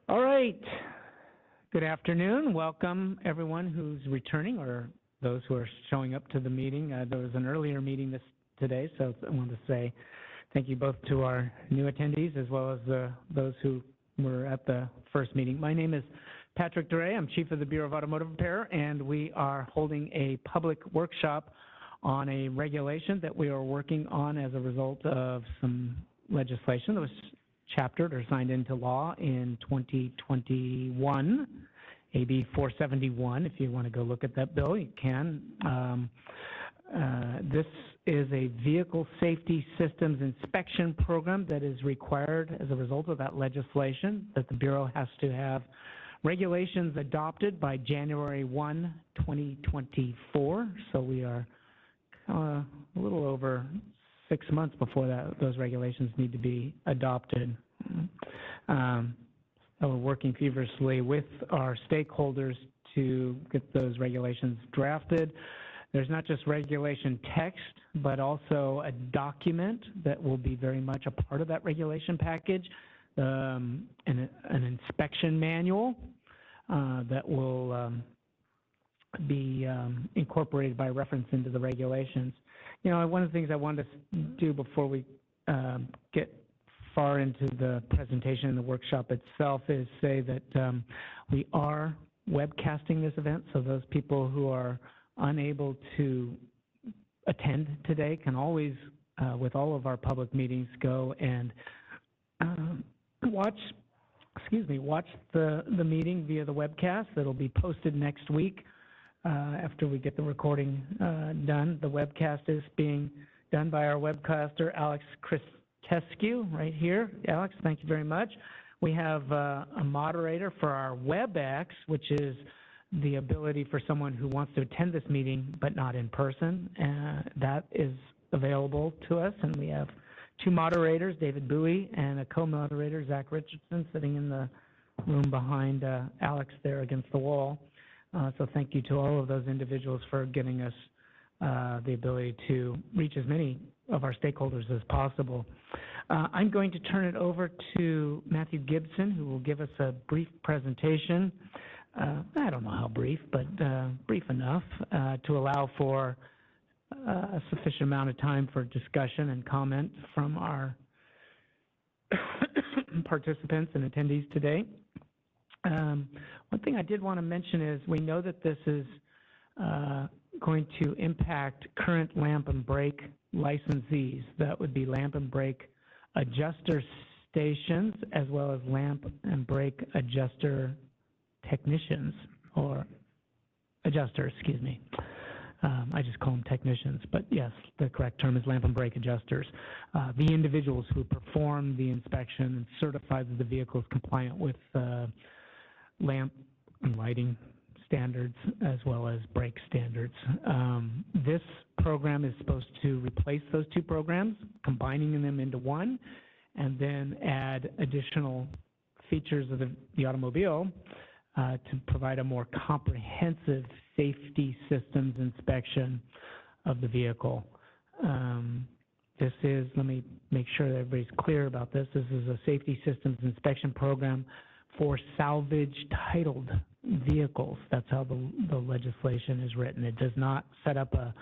All right. Good afternoon. Welcome everyone who's returning or those who are showing up to the meeting. There was an earlier meeting today, so I want to say thank you both to our new attendees as well as those who were at the first meeting. My name is Patrick Duray. I'm Chief of the Bureau of Automotive Repair, and we are holding a public workshop on a regulation that we are working on as a result of some legislation that was chaptered or signed into law in 2021, AB 471. If you want to go look at that bill, you can. This is a vehicle safety systems inspection program that is required as a result of that legislation, that the Bureau has to have regulations adopted by January 1, 2024. So we are a little over 6 months before those regulations need to be adopted. We're working feverishly with our stakeholders to get those regulations drafted. There's not just regulation text, but also a document that will be very much a part of that regulation package, an inspection manual that will be incorporated by reference into the regulations. You know, one of the things I wanted to do before we get far into the presentation and the workshop itself is say that we are webcasting this event, so those people who are unable to attend today can always, with all of our public meetings, go and watch the meeting via the webcast. That'll be posted next week. After we get the recording done. The webcast is being done by our webcaster, Alex Christescu, right here. Alex, thank you very much. We have a moderator for our WebEx, which is the ability for someone who wants to attend this meeting but not in person. That is available to us, and we have two moderators, David Bowie, and a co-moderator, Zach Richardson, sitting in the room behind Alex there against the wall. So thank you to all of those individuals for giving us the ability to reach as many of our stakeholders as possible. I'm going to turn it over to Matthew Gibson, who will give us a brief presentation. I don't know how brief, but brief enough to allow for a sufficient amount of time for discussion and comment from our participants and attendees today. One thing I did want to mention is we know that this is going to impact current lamp and brake licensees. That would be lamp and brake adjuster stations as well as lamp and brake adjuster technicians or adjusters, excuse me. I just call them technicians, but yes, the correct term is lamp and brake adjusters. The individuals who perform the inspection and certify that the vehicle is compliant with lamp and lighting standards as well as brake standards. This program is supposed to replace those two programs, combining them into one, and then add additional features of the automobile to provide a more comprehensive safety systems inspection of the vehicle. This is, let me make sure that everybody's clear about this. This is a safety systems inspection program for salvage titled vehicles. That's how the legislation is written. It does not set up a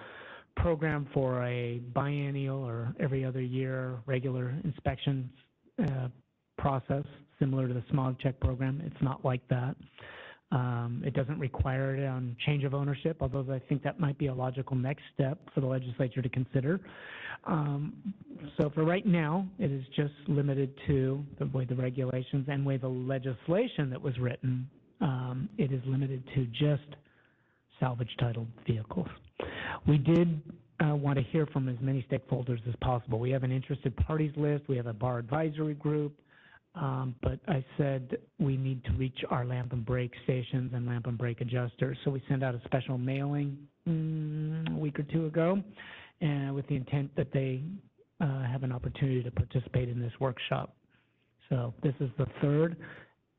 program for a biennial or every other year regular inspection process similar to the smog check program. It's not like that. It doesn't require it on change of ownership, although I think that might be a logical next step for the legislature to consider. So for right now, it is just limited to the way the regulations and way the legislation that was written, it is limited to just salvage titled vehicles. We did want to hear from as many stakeholders as possible. We have an interested parties list. We have a bar advisory group. But I said we need to reach our lamp and brake stations and lamp and brake adjusters. So we sent out a special mailing a week or two ago with the intent that they have an opportunity to participate in this workshop. So this is the third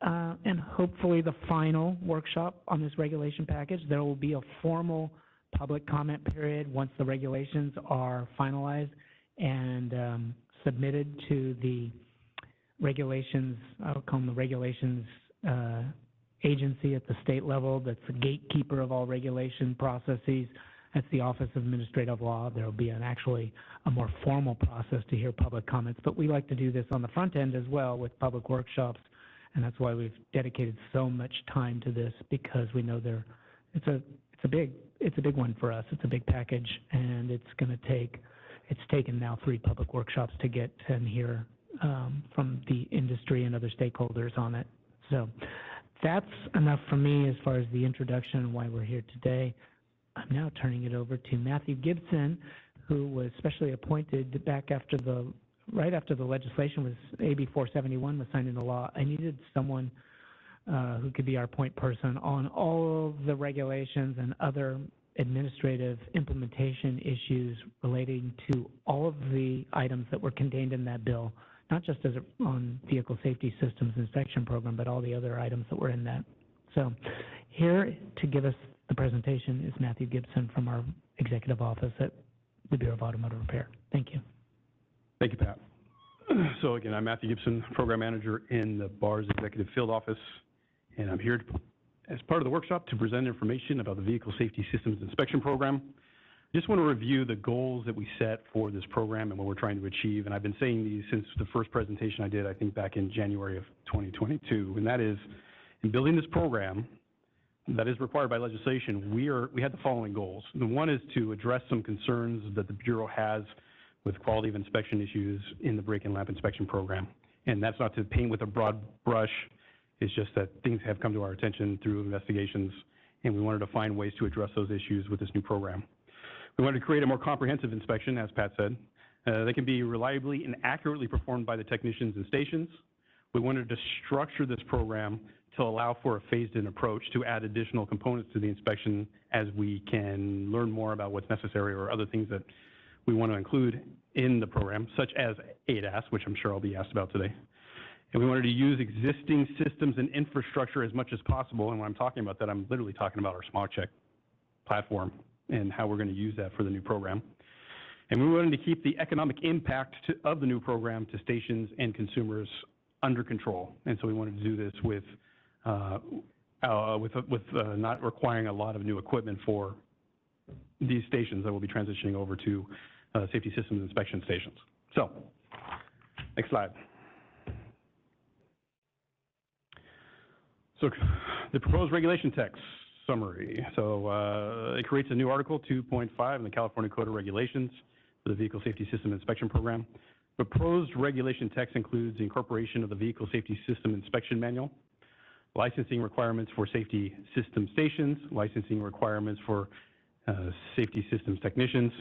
and hopefully the final workshop on this regulation package. There will be a formal public comment period once the regulations are finalized and submitted to the regulations, I'll call them the regulations agency at the state level that's the gatekeeper of all regulation processes. That's the Office of Administrative Law. There will be actually a more formal process to hear public comments, but we like to do this on the front end as well with public workshops, and that's why we've dedicated so much time to this, because we know it's a big one for us. It's a big package, and it's taken now 3 public workshops to get and hear from the industry and other stakeholders on it. So that's enough for me as far as the introduction and why we're here today. I'm now turning it over to Matthew Gibson, who was specially appointed right after the legislation was, AB 471 was signed into law. I needed someone who could be our point person on all of the regulations and other administrative implementation issues relating to all of the items that were contained in that bill, not just on Vehicle Safety Systems Inspection Program, but all the other items that were in that. So here to give us the presentation is Matthew Gibson from our executive office at the Bureau of Automotive Repair. Thank you. Thank you, Pat. So again, I'm Matthew Gibson, Program Manager in the BAR's Executive Field Office, and I'm here as part of the workshop to present information about the Vehicle Safety Systems Inspection Program. I just want to review the goals that we set for this program and what we're trying to achieve, and I've been saying these since the first presentation I did, I think back in January of 2022, and that is, in building this program that is required by legislation, we had the following goals. The one is to address some concerns that the Bureau has with quality of inspection issues in the brake and lamp inspection program. And that's not to paint with a broad brush, it's just that things have come to our attention through investigations, and we wanted to find ways to address those issues with this new program. We wanted to create a more comprehensive inspection, as Pat said, that can be reliably and accurately performed by the technicians and stations. We wanted to structure this program to allow for a phased-in approach to add additional components to the inspection as we can learn more about what's necessary or other things that we want to include in the program, such as ADAS, which I'm sure I'll be asked about today. And we wanted to use existing systems and infrastructure as much as possible. And when I'm talking about that, I'm literally talking about our smog check platform and how we're going to use that for the new program. And we wanted to keep the economic impact of the new program to stations and consumers under control. And so we wanted to do this with not requiring a lot of new equipment for these stations that will be transitioning over to safety systems inspection stations. So, next slide. So, the proposed regulation text summary. So, it creates a new article 2.5 in the California Code of Regulations for the Vehicle Safety System Inspection Program. Proposed regulation text includes the incorporation of the Vehicle Safety System Inspection Manual, licensing requirements for safety system stations, licensing requirements for safety systems technicians,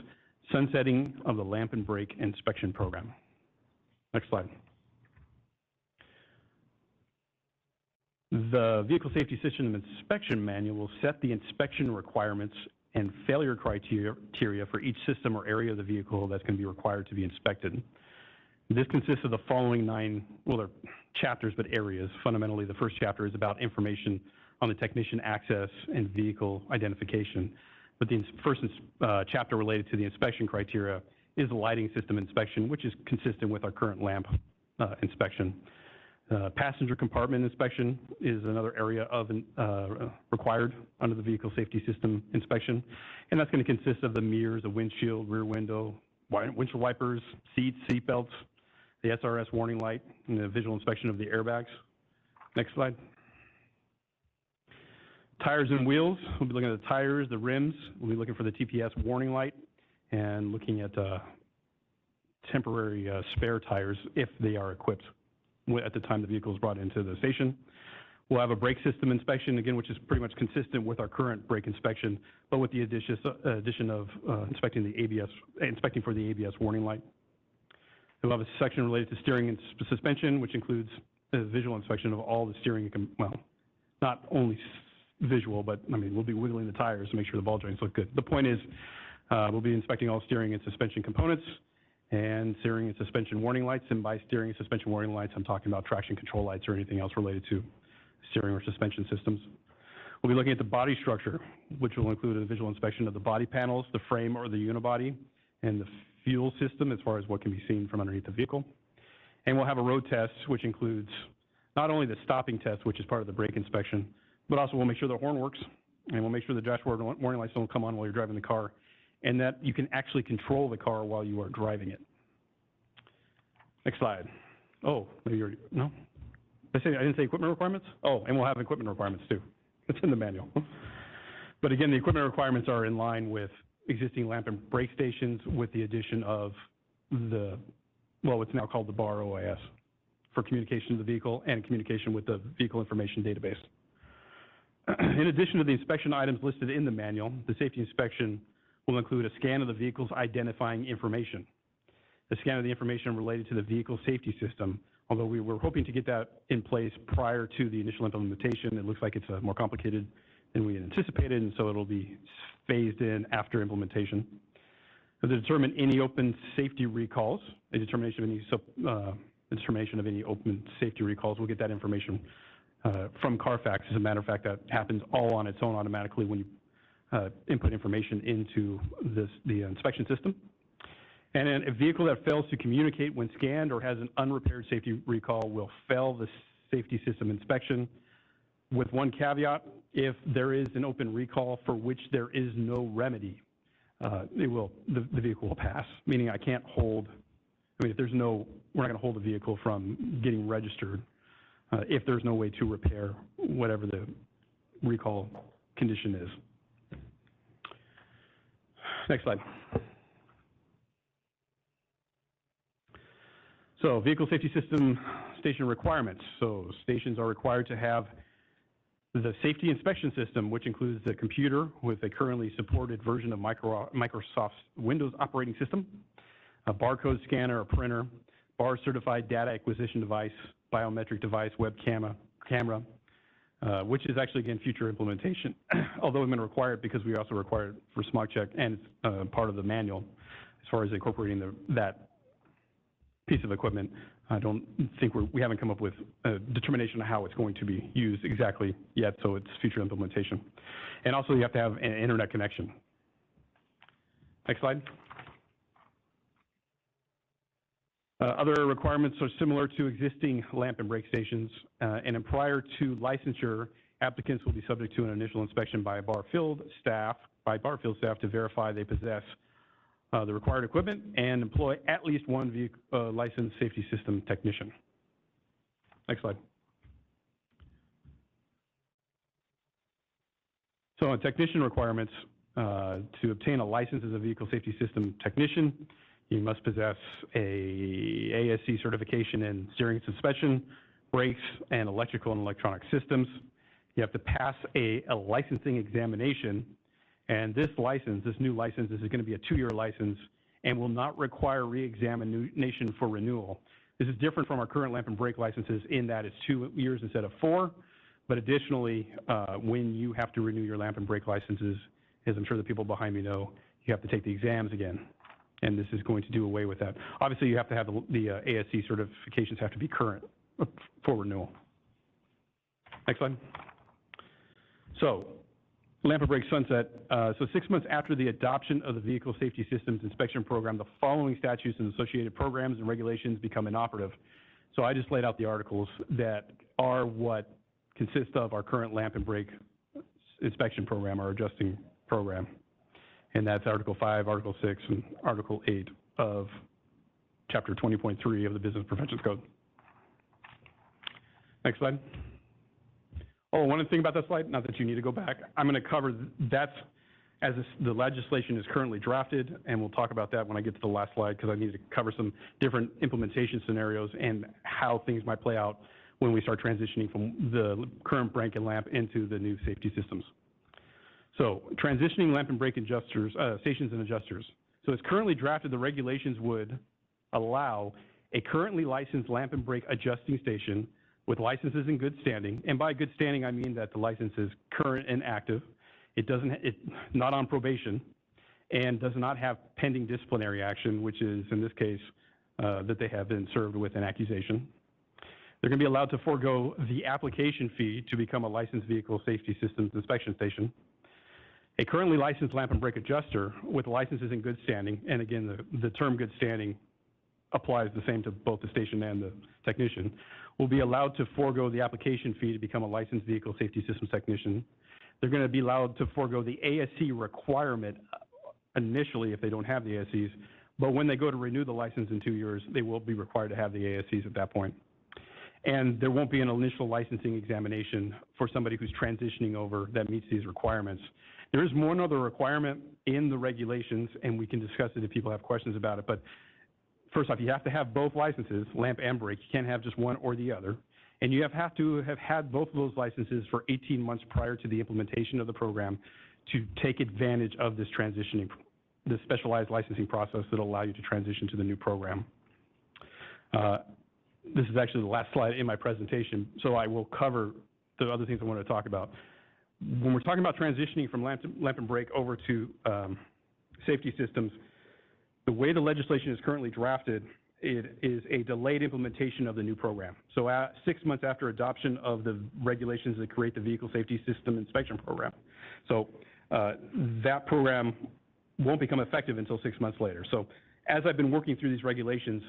sunsetting of the lamp and brake inspection program. Next slide. The Vehicle Safety System Inspection Manual will set the inspection requirements and failure criteria for each system or area of the vehicle that's going to be required to be inspected. This consists of the following 9, well, they're chapters, but areas. Fundamentally, the first chapter is about information on the technician access and vehicle identification. But the first chapter related to the inspection criteria is the lighting system inspection, which is consistent with our current lamp inspection. Passenger compartment inspection is another area of required under the vehicle safety system inspection, and that's going to consist of the mirrors, the windshield, rear window, windshield wipers, seats, seat belts, the SRS warning light, and the visual inspection of the airbags. Next slide. Tires and wheels. We'll be looking at the tires, the rims. We'll be looking for the TPS warning light and looking at temporary spare tires if they are equipped at the time the vehicle is brought into the station. We'll have a brake system inspection, again, which is pretty much consistent with our current brake inspection, but with the addition of inspecting for the ABS warning light. We'll have a section related to steering and suspension, which includes a visual inspection of all the steering, well, not only visual, but I mean, we'll be wiggling the tires to make sure the ball joints look good. The point is, we'll be inspecting all steering and suspension components and steering and suspension warning lights. And by steering and suspension warning lights, I'm talking about traction control lights or anything else related to steering or suspension systems. We'll be looking at the body structure, which will include a visual inspection of the body panels, the frame or the unibody, and the fuel system as far as what can be seen from underneath the vehicle. And we'll have a road test, which includes not only the stopping test, which is part of the brake inspection, but also we'll make sure the horn works, and we'll make sure the dashboard warning lights don't come on while you're driving the car, and that you can actually control the car while you are driving it. Next slide. Oh, maybe you already, no? I didn't say equipment requirements? Oh, and we'll have equipment requirements too. It's in the manual. But again, the equipment requirements are in line with existing lamp and brake stations with the addition of the, well, what's now called the BAR OIS for communication to the vehicle and communication with the vehicle information database. In addition to the inspection items listed in the manual, the safety inspection will include a scan of the vehicle's identifying information, a scan of the information related to the vehicle safety system. Although we were hoping to get that in place prior to the initial implementation, it looks like it's more complicated than we had anticipated, and so it'll be phased in after implementation. To determine any open safety recalls, a determination of any open safety recalls, we'll get that information from Carfax. As a matter of fact, that happens all on its own automatically when you input information into the inspection system. And then a vehicle that fails to communicate when scanned or has an unrepaired safety recall will fail the safety system inspection, with one caveat: if there is an open recall for which there is no remedy, the vehicle will pass, meaning I can't hold, if there's no, we're not going to hold the vehicle from getting registered if there's no way to repair whatever the recall condition is. Next slide. So, vehicle safety system station requirements. So, stations are required to have the safety inspection system, which includes the computer with a currently supported version of Microsoft's Windows operating system, a barcode scanner or printer, BAR certified data acquisition device, biometric device, web camera, which is actually, again, future implementation, although it's been required because we also require it for smog check and part of the manual as far as incorporating that piece of equipment. I don't think we haven't come up with a determination of how it's going to be used exactly yet, so it's future implementation. And also you have to have an internet connection. Next slide. Other requirements are similar to existing lamp and brake stations, and prior to licensure, applicants will be subject to an initial inspection by BAR field staff to verify they possess the required equipment and employ at least one licensed safety system technician. Next slide. So on technician requirements, to obtain a license as a vehicle safety system technician, you must possess a ASC certification in steering suspension, brakes, and electrical and electronic systems. You have to pass a licensing examination. And this new license, is going to be a 2-year license and will not require re-examination for renewal. This is different from our current lamp and brake licenses in that it's 2 years instead of 4. But additionally, when you have to renew your lamp and brake licenses, as I'm sure the people behind me know, you have to take the exams again. And this is going to do away with that. Obviously, you have to have the ASC certifications have to be current for renewal. Next slide. So, lamp and brake sunset. So 6 months after the adoption of the Vehicle Safety Systems Inspection Program, the following statutes and associated programs and regulations become inoperative. So I just laid out the articles that are what consist of our current lamp and brake inspection program, our adjusting program. And that's Article 5, Article 6, and Article 8 of Chapter 20.3 of the Business Prevention Code. Next slide. Oh, one thing about that slide, not that you need to go back, I'm going to cover that's as the legislation is currently drafted, and we'll talk about that when I get to the last slide because I need to cover some different implementation scenarios and how things might play out when we start transitioning from the current brake and lamp into the new safety systems. So, transitioning lamp and brake adjusters, stations and adjusters. So, as currently drafted, the regulations would allow a currently licensed lamp and brake adjusting station with licenses in good standing, and by good standing I mean that the license is current and active, it's not on probation, and does not have pending disciplinary action, which is in this case that they have been served with an accusation. They're going to be allowed to forego the application fee to become a licensed vehicle safety systems inspection station. A currently licensed lamp and brake adjuster with licenses in good standing, and again the term good standing applies the same to both the station and the technician, will be allowed to forego the application fee to become a licensed vehicle safety systems technician. They're going to be allowed to forego the ASC requirement initially if they don't have the ASCs, but when they go to renew the license in 2 years, they will be required to have the ASCs at that point. And there won't be an initial licensing examination for somebody who's transitioning over that meets these requirements. There is one other requirement in the regulations, and we can discuss it if people have questions about it, but first off, you have to have both licenses, lamp and brake. You can't have just one or the other. And you have to have had both of those licenses for 18 months prior to the implementation of the program to take advantage of this transitioning, the specialized licensing process that will allow you to transition to the new program. This is actually the last slide in my presentation, so I will cover the other things I want to talk about. When we're talking about transitioning from lamp and brake over to safety systems, the way the legislation is currently drafted, it is a delayed implementation of the new program. So 6 months after adoption of the regulations that create the Vehicle Safety System Inspection Program. So that program won't become effective until 6 months later. So as I've been working through these regulations,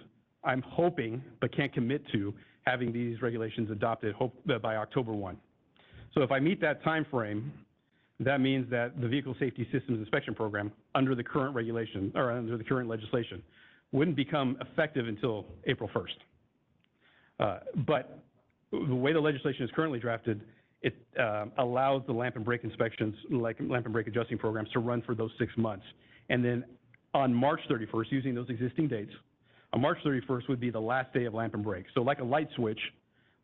I'm hoping, but can't commit to, having these regulations adopted by October 1. So if I meet that time frame, that means that the Vehicle Safety Systems Inspection Program, under the current regulation, or under the current legislation, wouldn't become effective until April 1st. But the way the legislation is currently drafted, it allows the lamp and brake inspections, like lamp and brake adjusting programs, to run for those 6 months. And then on March 31st, using those existing dates, on March 31st would be the last day of lamp and brake. So like a light switch,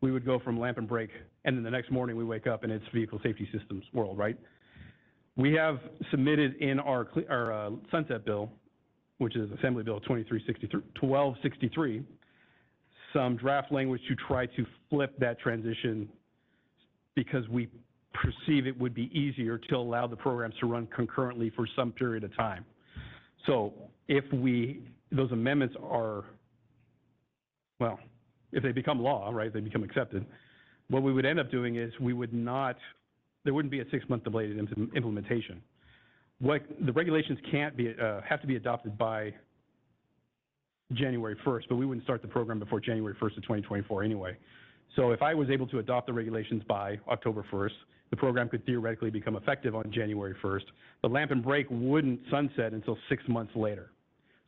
we would go from lamp and brake, and then the next morning we wake up and it's vehicle safety systems world, right? We have submitted in our sunset bill, which is Assembly Bill 1263, some draft language to try to flip that transition because we perceive it would be easier to allow the programs to run concurrently for some period of time. So if those amendments are, well, if they become law, right, they become accepted, what we would end up doing is there wouldn't be a 6-month delayed implementation. What the regulations have to be adopted by January 1st, but we wouldn't start the program before January 1st of 2024 anyway. So if I was able to adopt the regulations by October 1st, the program could theoretically become effective on January 1st. The lamp and brake wouldn't sunset until 6 months later.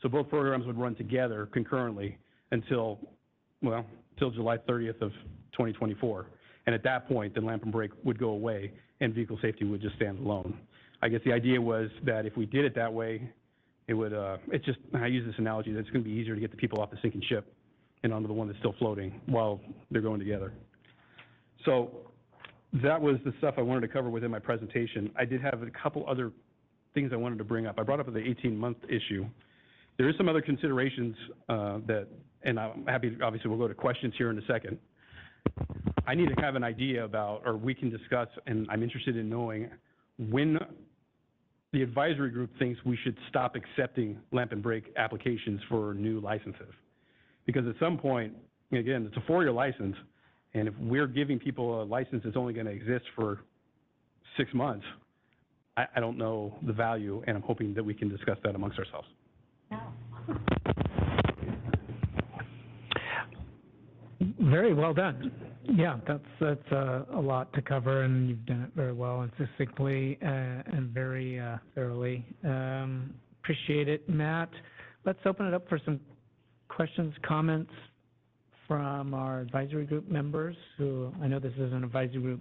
So both programs would run together concurrently until July 30th of 2024. And at that point, the lamp and brake would go away and vehicle safety would just stand alone. I guess the idea was that if we did it that way, it would, I use this analogy, that it's going to be easier to get the people off the sinking ship and onto the one that's still floating while they're going together. So that was the stuff I wanted to cover within my presentation. I did have a couple other things I wanted to bring up. I brought up the 18-month issue. There is some other considerations and I'm happy, obviously we'll go to questions here in a second. I need to have an idea about, or we can discuss, and I'm interested in knowing when the advisory group thinks we should stop accepting lamp and brake applications for new licenses. Because at some point, again, it's a 4-year license, and if we're giving people a license that's only going to exist for 6 months, I don't know the value, and I'm hoping that we can discuss that amongst ourselves. Very well done. Yeah, that's a lot to cover, and you've done it very well and succinctly and very thoroughly. Appreciate it, Matt. Let's open it up for some questions, comments from our advisory group members, who I know this is an advisory group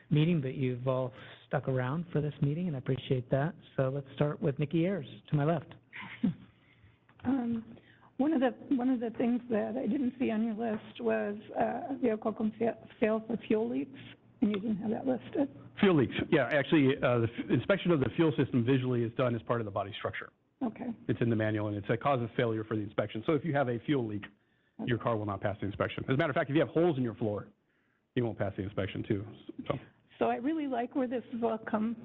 meeting, but you've all stuck around for this meeting, and I appreciate that. So let's start with Nikki Ayers to my left. One of the things that I didn't see on your list was a vehicle can fail for fuel leaks, and you didn't have that listed. Fuel leaks, yeah. Actually, the inspection of the fuel system visually is done as part of the body structure. Okay. It's in the manual, and it's a cause of failure for the inspection. So if you have a fuel leak, your car will not pass the inspection. As a matter of fact, if you have holes in your floor, you won't pass the inspection too. So I really like where this has all come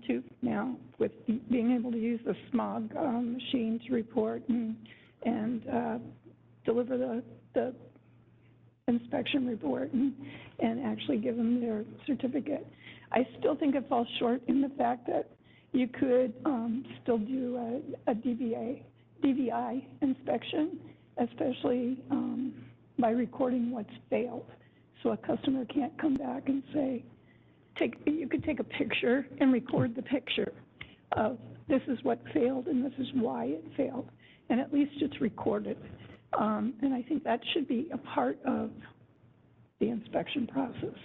to now, with being able to use the smog machine to report and deliver the inspection report and actually give them their certificate. I still think it falls short in the fact that you could still do a DVI inspection, especially by recording what's failed. So a customer can't come back and say, you could take a picture and record the picture of this is what failed and this is why it failed. And at least it's recorded. And I think that should be a part of the inspection process.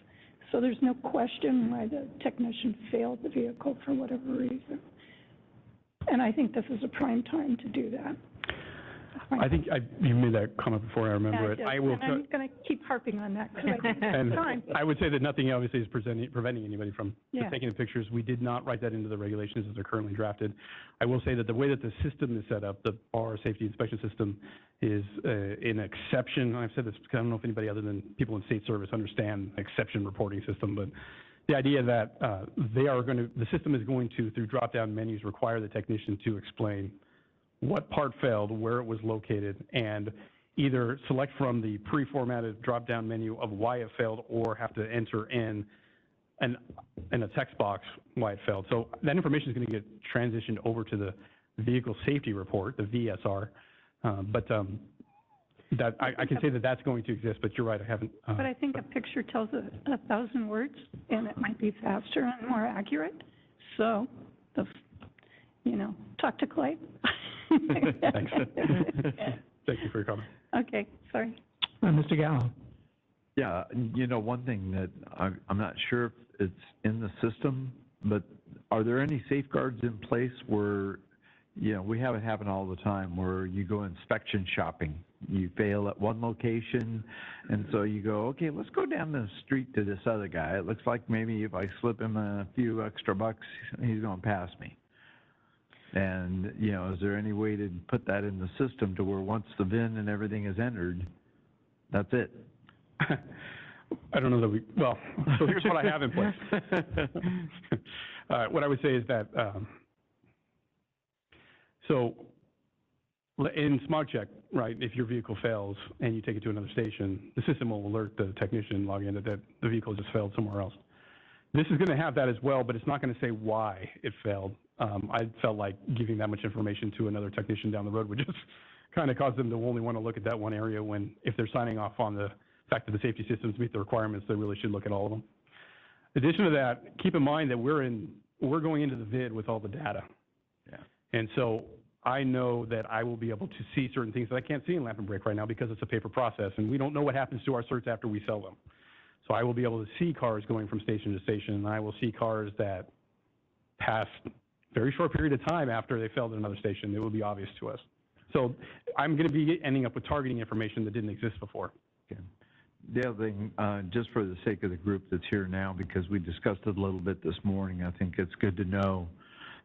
So there's no question why the technician failed the vehicle for whatever reason. And I think this is a prime time to do that. I think you made that comment before, I remember it. I will. And I'm going to keep harping on that because I think it's time. I would say that nothing obviously is preventing anybody from taking the pictures. We did not write that into the regulations as they're currently drafted. I will say that the way that the system is set up, the bar safety inspection system, is an exception. I've said this because I don't know if anybody other than people in state service understand exception reporting system, but the idea that the system is going to, through drop-down menus, require the technician to explain what part failed, where it was located, and either select from the pre-formatted drop-down menu of why it failed or have to enter in a text box why it failed. So that information is going to get transitioned over to the vehicle safety report, the VSR. That I can say that that's going to exist, but you're right, I haven't. But I think a picture tells 1,000 words, and it might be faster and more accurate. So, talk to Clay. Thanks. Thank you for your comment. Okay, sorry. Mr. Gallo. Yeah, one thing that I'm not sure if it's in the system, but are there any safeguards in place where, we have it happen all the time where you go inspection shopping. You fail at one location, and so you go, okay, let's go down the street to this other guy. It looks like maybe if I slip him a few extra bucks, he's going to pass me. And, is there any way to put that in the system to where once the VIN and everything is entered, that's it? I don't know that so here's what I have in place. What I would say is that, so in Smog Check, right, if your vehicle fails and you take it to another station, the system will alert the technician log in that the vehicle just failed somewhere else. This is going to have that as well, but it's not going to say why it failed. I felt like giving that much information to another technician down the road would just kind of cause them to only want to look at that one area when, if they're signing off on the fact that the safety systems meet the requirements, they really should look at all of them. In addition to that, keep in mind that we're going into the VID with all the data. Yeah. And so I know that I will be able to see certain things that I can't see in lamp and brake right now because it's a paper process, and we don't know what happens to our certs after we sell them. So I will be able to see cars going from station to station, and I will see cars that pass very short period of time after they failed at another station. It will be obvious to us. So I'm going to be ending up with targeting information that didn't exist before. Okay. The other thing, just for the sake of the group that's here now, because we discussed it a little bit this morning, I think it's good to know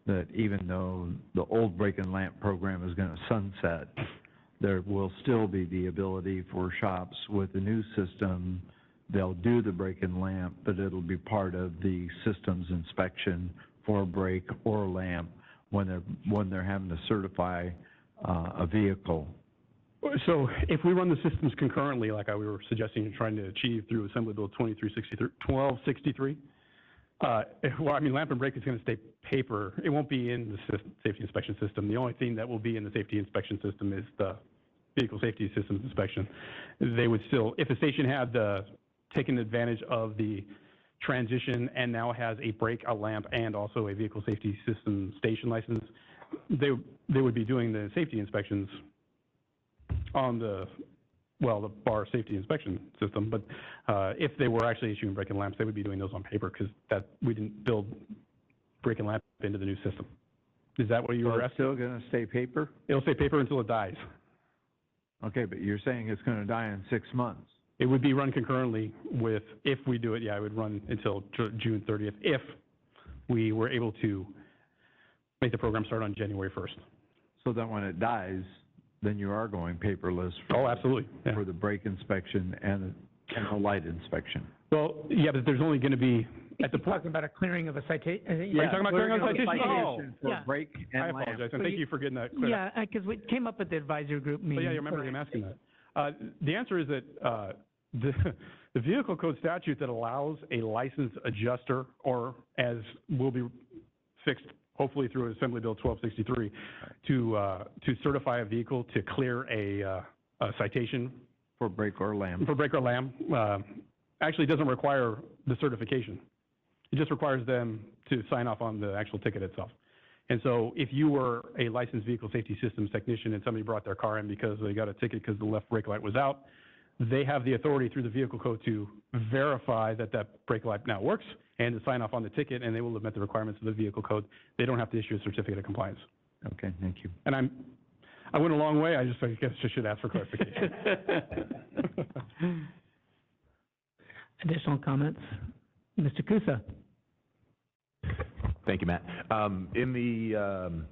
that even though the old brake and lamp program is going to sunset, there will still be the ability for shops with the new system. They'll do the brake and lamp, but it'll be part of the systems inspection for brake or lamp when they're having to certify a vehicle. So if we run the systems concurrently, like we were suggesting and trying to achieve through Assembly Bill 1263, lamp and brake is going to stay paper. It won't be in the safety inspection system. The only thing that will be in the safety inspection system is the vehicle safety systems inspection. They would still, if a station had taken advantage of the transition and now has a brake, a lamp, and also a vehicle safety system station license, they would be doing the safety inspections on the bar safety inspection system. But if they were actually issuing brake and lamps, they would be doing those on paper because we didn't build brake and lamp into the new system. Is that what you were asking? It's still going to stay paper? It'll stay paper until it dies. Okay, but you're saying it's going to die in 6 months. It would be run concurrently with, if we do it, it would run until June 30th, if we were able to make the program start on January 1st. So that when it dies, then you are going paperless for, absolutely. Yeah. For the brake inspection and the light inspection. Well, yeah, but there's only going to be, at the talking about a clearing of a citation. Are you talking about clearing of a citation? For brake and I apologize, lamp. and thank you for getting that clear. Yeah, because we came up with the advisory group meeting. Yeah, I remember him asking that. The answer is that the vehicle code statute that allows a licensed adjuster, or as will be fixed hopefully through Assembly Bill 1263, to certify a vehicle to clear a citation For brake or lamp. For brake or lamp, actually doesn't require the certification. It just requires them to sign off on the actual ticket itself. And so if you were a licensed vehicle safety systems technician and somebody brought their car in because they got a ticket because the left brake light was out, they have the authority through the vehicle code to verify that that brake light now works and to sign off on the ticket, and they will have met the requirements of the vehicle code. They don't have to issue a certificate of compliance. Okay, thank you. And I went a long way. I guess I should ask for clarification. Additional comments? Mr. Kusa? Thank you, Matt. In the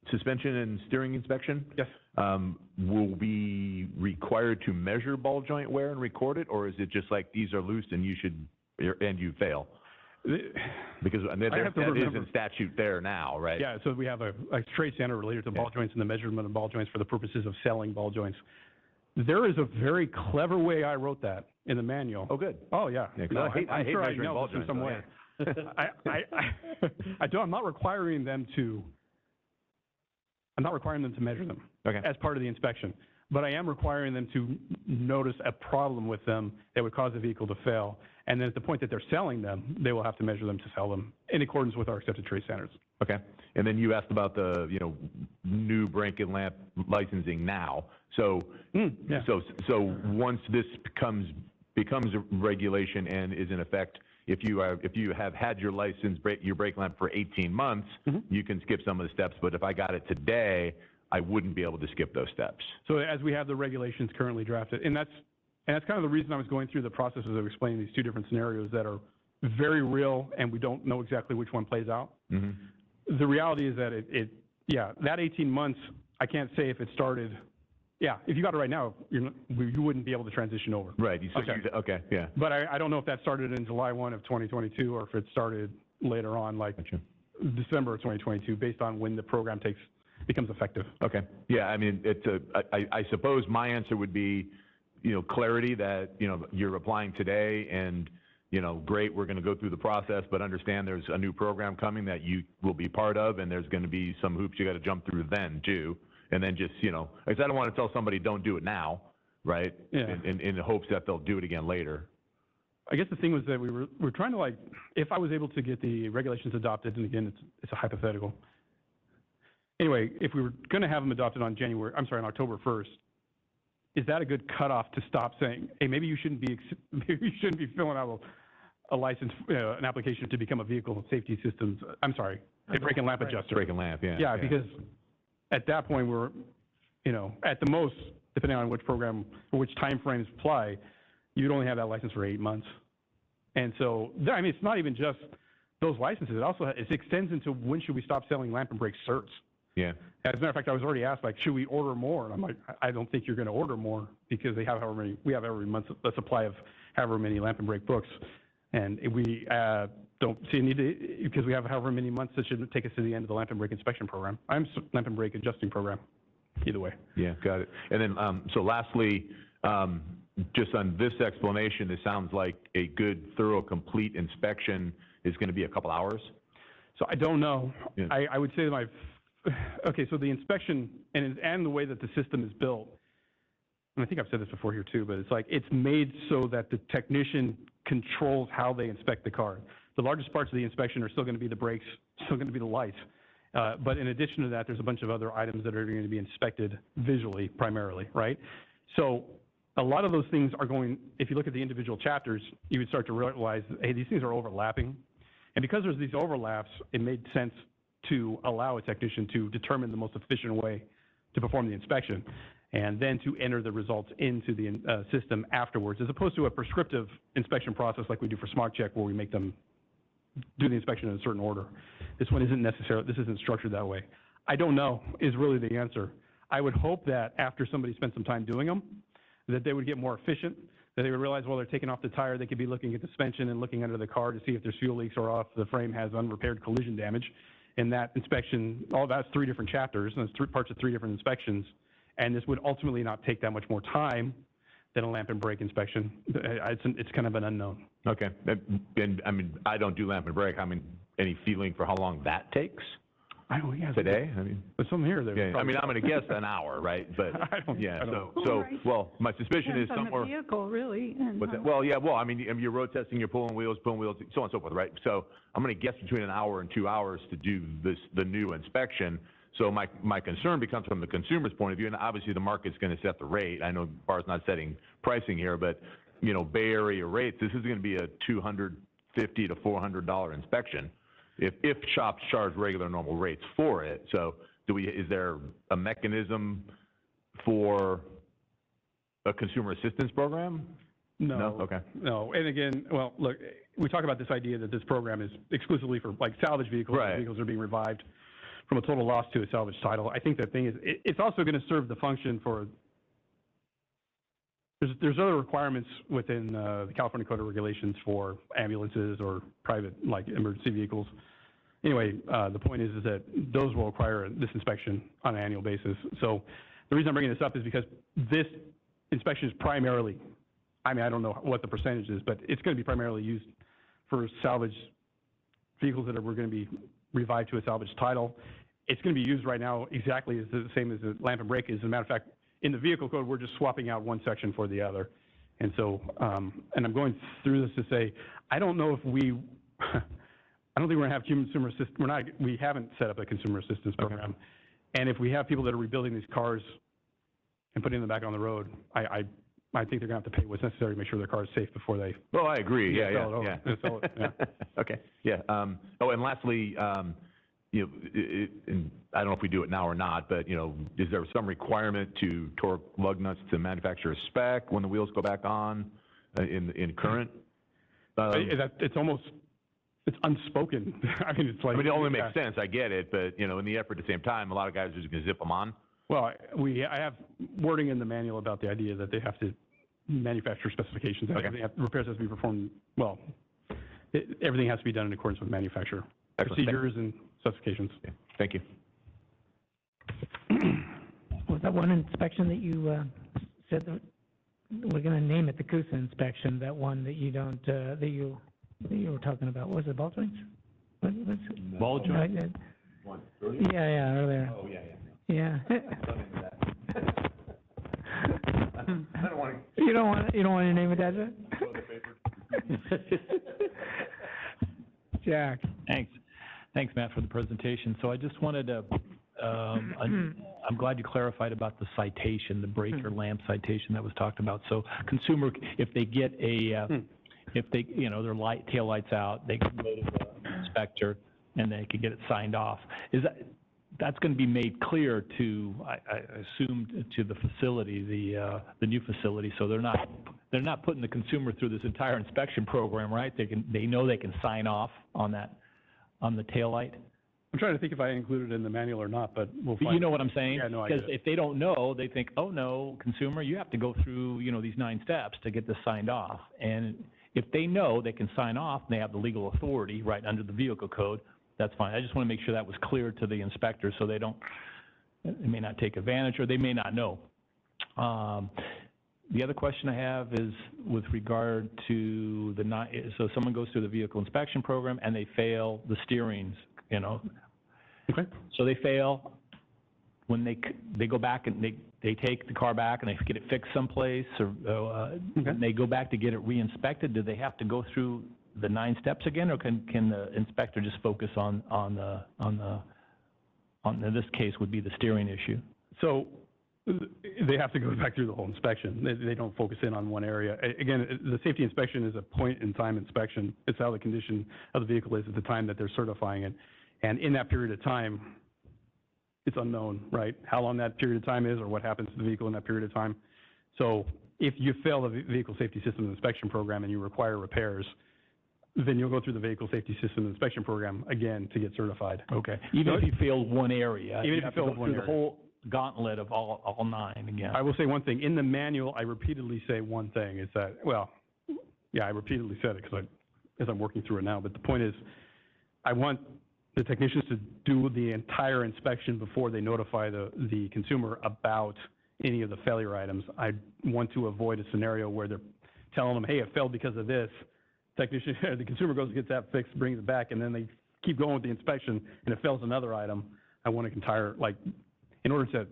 suspension and steering inspection, Yes. will we required to measure ball joint wear and record it, or is it just like these are loose and you fail? Because that is in statute there now, right? Yeah, so we have a trade standard related to ball joints and the measurement of ball joints for the purposes of selling ball joints. There is a very clever way I wrote that in the manual. Oh, good. Oh, yeah. Yeah, 'cause No, I hate sure measuring ball this in joints, some so, way. yeah. I'm not requiring them to measure them Okay. as part of the inspection, but I am requiring them to notice a problem with them that would cause the vehicle to fail. And then at the point that they're selling them, they will have to measure them to sell them in accordance with our accepted trade standards. Okay. And then you asked about the, new brake and lamp licensing now. So, Yeah. so once this becomes a regulation and is in effect, if you have had your license, your brake lamp for 18 months, you can skip some of the steps. But if I got it today, I wouldn't be able to skip those steps. So as we have the regulations currently drafted, and that's kind of the reason I was going through the processes of explaining these two different scenarios that are very real and we don't know exactly which one plays out. Mm-hmm. The reality is that that 18 months, I can't say if it started. Yeah, if you got it right now, you wouldn't be able to transition over. Right. Okay. Yeah. But I don't know if that started in July 1 of 2022 or if it started later on, like Gotcha. December of 2022, based on when the program becomes effective. Okay. Yeah, I mean, I suppose my answer would be, clarity that, you're applying today and, great, we're going to go through the process, but understand there's a new program coming that you will be part of, and there's going to be some hoops you got to jump through then, too. And then just, because I don't want to tell somebody don't do it now, right? Yeah. In the hopes that they'll do it again later. I guess the thing was that we're trying to, if I was able to get the regulations adopted, and again, it's a hypothetical. Anyway, if we were going to have them adopted on October 1st, is that a good cutoff to stop saying, hey, maybe you shouldn't be filling out a license, an application to become a vehicle safety systems, a brake and lamp adjuster. Brake and lamp, yeah. Yeah, because at that point we're, at the most, depending on which program or which time frames apply, you'd only have that license for 8 months. And so, it's not even just those licenses. It extends into when should we stop selling lamp and brake certs. Yeah. As a matter of fact, I was already asked, should we order more? And I'm like, I don't think you're going to order more because we have every month a supply of however many lamp and brake books. And we don't see a need to, because we have however many months that should take us to the end of the lamp and brake inspection program. Lamp and brake adjusting program, either way. Yeah, got it. And then, so lastly, just on this explanation, it sounds like a good, thorough, complete inspection is going to be a couple hours? So I don't know. Yeah. I would say okay, so the inspection and the way that the system is built, and I think I've said this before here too, but it's made so that the technician controls how they inspect the car. The largest parts of the inspection are still going to be the brakes, still going to be the lights. But in addition to that, there's a bunch of other items that are going to be inspected visually primarily, right? So a lot of those things are if you look at the individual chapters, you would start to realize, hey, these things are overlapping. And because there's these overlaps, it made sense to allow a technician to determine the most efficient way to perform the inspection and then to enter the results into the system afterwards, as opposed to a prescriptive inspection process like we do for smog check, where we make them do the inspection in a certain order. This isn't structured that way. I don't know is really the answer. I would hope that after somebody spent some time doing them, that they would get more efficient, that they would realize while they're taking off the tire, they could be looking at the suspension and looking under the car to see if there's fuel leaks or if the frame has unrepaired collision damage. And that inspection, all that's 3 different chapters, and it's parts of 3 different inspections. And this would ultimately not take that much more time than a lamp and brake inspection. It's kind of an unknown. Okay. And I don't do lamp and brake. Any feeling for how long that takes? I don't, yeah. Today? I mean, But some here, they're yeah, I probably- mean, I'm going to guess an hour, right? But, I don't, yeah, I don't. so, Right. well, my suspicion is Depends on somewhere. the vehicle, really, and, What's that? Well, yeah, well, I mean, you're road testing, you're pulling wheels, so on and so forth, right? So I'm going to guess between an hour and 2 hours to do the new inspection. So my concern becomes from the consumer's point of view, and obviously the market's going to set the rate. I know BAR's not setting pricing here, but, you know, Bay Area rates, this is going to be a $250 to $400 inspection if shops charge regular normal rates for it. So is there a mechanism for a consumer assistance program? No. No? Okay. No, and again, well, look, we talk about this idea that this program is exclusively for, like, salvage vehicles. Right. Vehicles are being revived from a total loss to a salvage title. I think the thing is, it's also going to serve the function for, there's other requirements within the California Code of Regulations for ambulances or private, like, emergency vehicles. Anyway, the point is that those will require this inspection on an annual basis. So the reason I'm bringing this up is because this inspection is primarily, I mean, I don't know what the percentage is, but it's going to be primarily used for salvage vehicles that we're going to be revived to a salvage title. It's going to be used right now exactly as the same as the lamp and brake is. As a matter of fact, in the vehicle code, we're just swapping out one section for the other. And so, and I'm going through this to say, I don't know if we, I don't think we're going to have consumer assistance. We haven't set up a consumer assistance program. Okay. And if we have people that are rebuilding these cars and putting them back on the road, I think they're going to have to pay what's necessary to make sure their car is safe before they. Oh, I agree. Yeah. Sell it, yeah. Okay. Yeah. Oh, and lastly, you know, and I don't know if we do it now or not, but, you know, is there some requirement to torque lug nuts to manufacturer's spec when the wheels go back on in current? It's unspoken. I mean, it's like. I mean, it only makes sense. I get it, but, you know, in the effort at the same time, a lot of guys are just going to zip them on. Well, I have wording in the manual about the idea that they have to manufacture specifications. Okay. Repairs have to be performed, well, everything has to be done in accordance with manufacturer procedures and specifications. Okay. Thank you. Was that one inspection that you said that we're going to name it the CUSA inspection, that one that you don't, that you were talking about? Was it ball joints? Ball joints? Yeah, earlier. Oh, yeah. Yeah. I don't want to. You don't want to name it that? Jack. Thanks, Matt, for the presentation. So I just wanted to, I'm glad you clarified about the citation, the brake or lamp citation that was talked about. So consumer, if they get if they, you know, their tail lights out, they can go to the inspector and they can get it signed off. That's going to be made clear to, I assume, to the facility, the new facility. So they're not putting the consumer through this entire inspection program, right? They know they can sign off on the tail light. I'm trying to think if I included it in the manual or not, but we'll find. You know what I'm saying? Yeah, no, I get it. Because if they don't know, they think, oh no, consumer, you have to go through, you know, these 9 steps to get this signed off. And if they know they can sign off, and they have the legal authority right under the vehicle code, that's fine. I just want to make sure that was clear to the inspector so they may not take advantage or they may not know. The other question I have is with regard to so someone goes through the vehicle inspection program and they fail the steerings, you know. Okay. So they fail when they go back and they take the car back and they get it fixed someplace, or when they go back to get it re-inspected, do they have to go through the 9 steps again, or can the inspector just focus on in this case would be the steering issue? So they have to go back through the whole inspection. They don't focus in on one area. Again, the safety inspection is a point-in-time inspection. It's how the condition of the vehicle is at the time that they're certifying it. And in that period of time, it's unknown, right? How long that period of time is or what happens to the vehicle in that period of time. So if you fail the vehicle safety systems inspection program and you require repairs, then you'll go through the vehicle safety system inspection program again to get certified. Okay. Even if you failed one area, even if you failed one area, the whole gauntlet of all 9 again. I will say one thing. In the manual, I repeatedly say one thing. Is that, well, yeah, I repeatedly said it as I'm working through it now. But the point is, I want the technicians to do the entire inspection before they notify the consumer about any of the failure items. I want to avoid a scenario where they're telling them, hey, it failed because of this. The consumer goes and gets that fixed, brings it back, and then they keep going with the inspection and it fails another item, I want in order to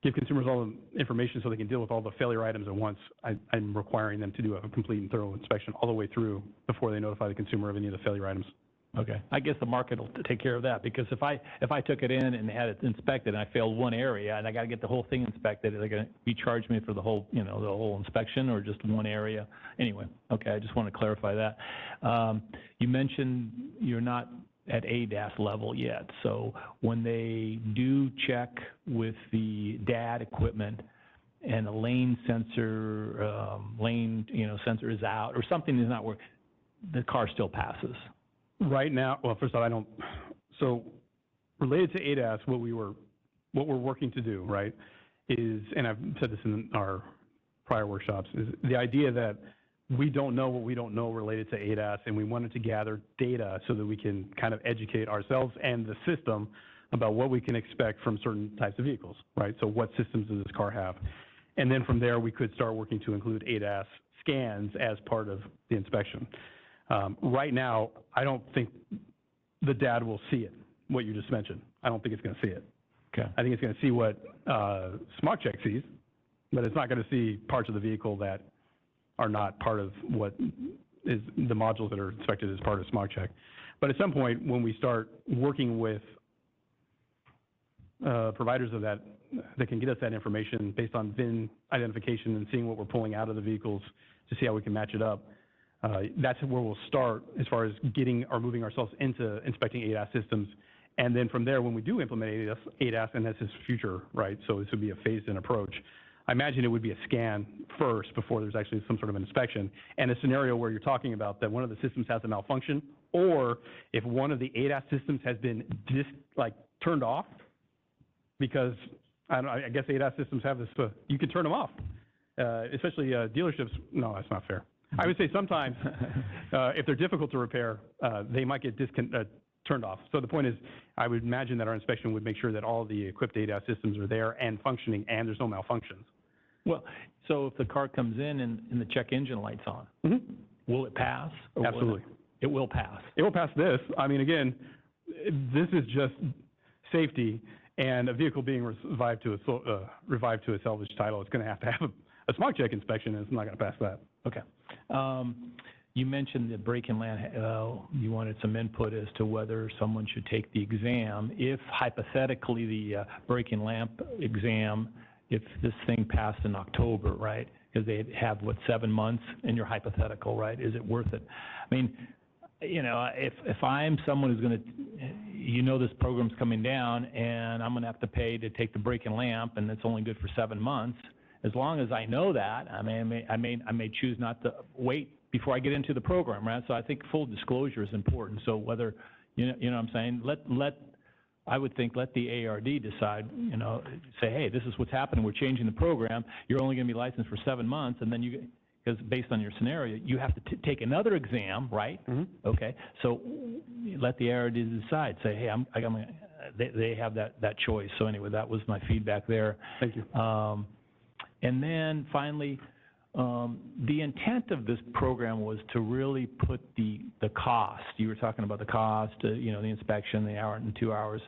give consumers all the information so they can deal with all the failure items at once, I'm requiring them to do a complete and thorough inspection all the way through before they notify the consumer of any of the failure items. Okay. I guess the market will take care of that, because if I took it in and had it inspected and I failed one area and I got to get the whole thing inspected, are they going to be charged me for the whole, the whole inspection, or just one area? Anyway, okay, I just want to clarify that. You mentioned you're not at ADAS level yet, so when they do check with the DAD equipment and a lane sensor, sensor is out or something is not working, the car still passes. Right now, well, first of all, so related to ADAS, what we're working to do, right, is, and I've said this in our prior workshops, is the idea that we don't know what we don't know related to ADAS, and we wanted to gather data so that we can kind of educate ourselves and the system about what we can expect from certain types of vehicles, right? So what systems does this car have? And then from there, we could start working to include ADAS scans as part of the inspection. Right now, I don't think the DAD will see it, what you just mentioned. I don't think it's going to see it. Okay. I think it's going to see what Smog Check sees, but it's not going to see parts of the vehicle that are not part of what is the modules that are inspected as part of Smog Check. But at some point, when we start working with providers of that can get us that information based on VIN identification and seeing what we're pulling out of the vehicles to see how we can match it up, that's where we'll start as far as getting or moving ourselves into inspecting ADAS systems. And then from there, when we do implement ADAS, and that's its future, right? So this would be a phased-in approach. I imagine it would be a scan first before there's actually some sort of an inspection. And a scenario where you're talking about that one of the systems has a malfunction, or if one of the ADAS systems has been turned off, because I guess ADAS systems have this, you can turn them off, especially dealerships. No, that's not fair. I would say sometimes if they're difficult to repair, they might get turned off. So the point is, I would imagine that our inspection would make sure that all the equipped ADAS systems are there and functioning, and there's no malfunctions. Well, so if the car comes in and the check engine light's on, will it pass? Absolutely. It will pass. It will pass this. I mean, again, this is just safety, and a vehicle being revived to a salvage title, it's going to have a Smog Check inspection, and it's not going to pass that. Okay. You mentioned the brake and land, you wanted some input as to whether someone should take the exam. If hypothetically the brake and lamp exam, if this thing passed in October, right? Because they have, 7 months in your hypothetical, right? Is it worth it? I mean, if I'm someone who's going to, this program's coming down and I'm going to have to pay to take the brake and lamp, and it's only good for 7 months, as long as I know that, I may choose not to wait before I get into the program, right? So I think full disclosure is important. So whether, you know what I'm saying, I would think let the ARD decide, say, hey, this is what's happening. We're changing the program. You're only going to be licensed for 7 months, and then because based on your scenario, you have to take another exam, right? Okay, so let the ARD decide. Say, hey, they have that choice. So anyway, that was my feedback there. Thank you. And then finally, the intent of this program was to really put the cost, you were talking about the cost, the inspection, the hour and 2 hours,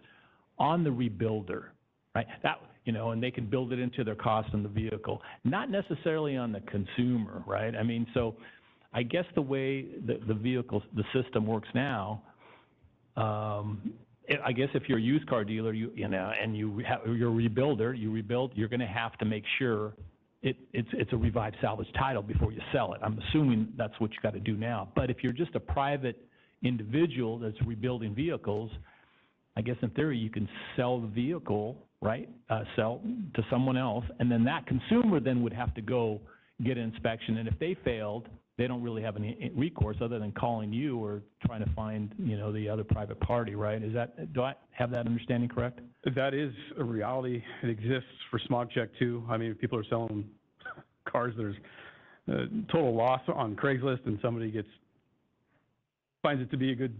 on the rebuilder, right? That, and they can build it into their cost in the vehicle, not necessarily on the consumer, right? I mean, so I guess the way the system works now, I guess if you're a used car dealer, and you're a rebuilder, you're going to have to make sure it's a revived salvage title before you sell it. I'm assuming that's what you got to do now. But if you're just a private individual that's rebuilding vehicles, I guess in theory you can sell the vehicle, right? Sell to someone else, and then that consumer then would have to go get an inspection. And if they failed, they don't really have any recourse other than calling you or trying to find, the other private party, right? Do I have that understanding correct? That is a reality. It exists for Smog Check too. I mean, people are selling cars, there's total loss on Craigslist, and somebody finds it to be a good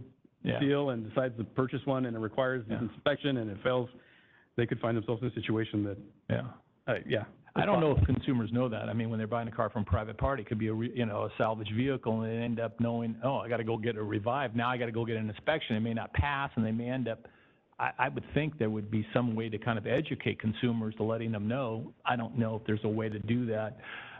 deal and decides to purchase one, and it requires this inspection, and it fails. They could find themselves in a situation that, I don't know if consumers know that. I mean, when they're buying a car from a private party, it could be a salvage vehicle, and they end up knowing, oh, I got to go get it revived. Now I got to go get an inspection. It may not pass, and they may end up. I would think there would be some way to kind of educate consumers to letting them know. I don't know if there's a way to do that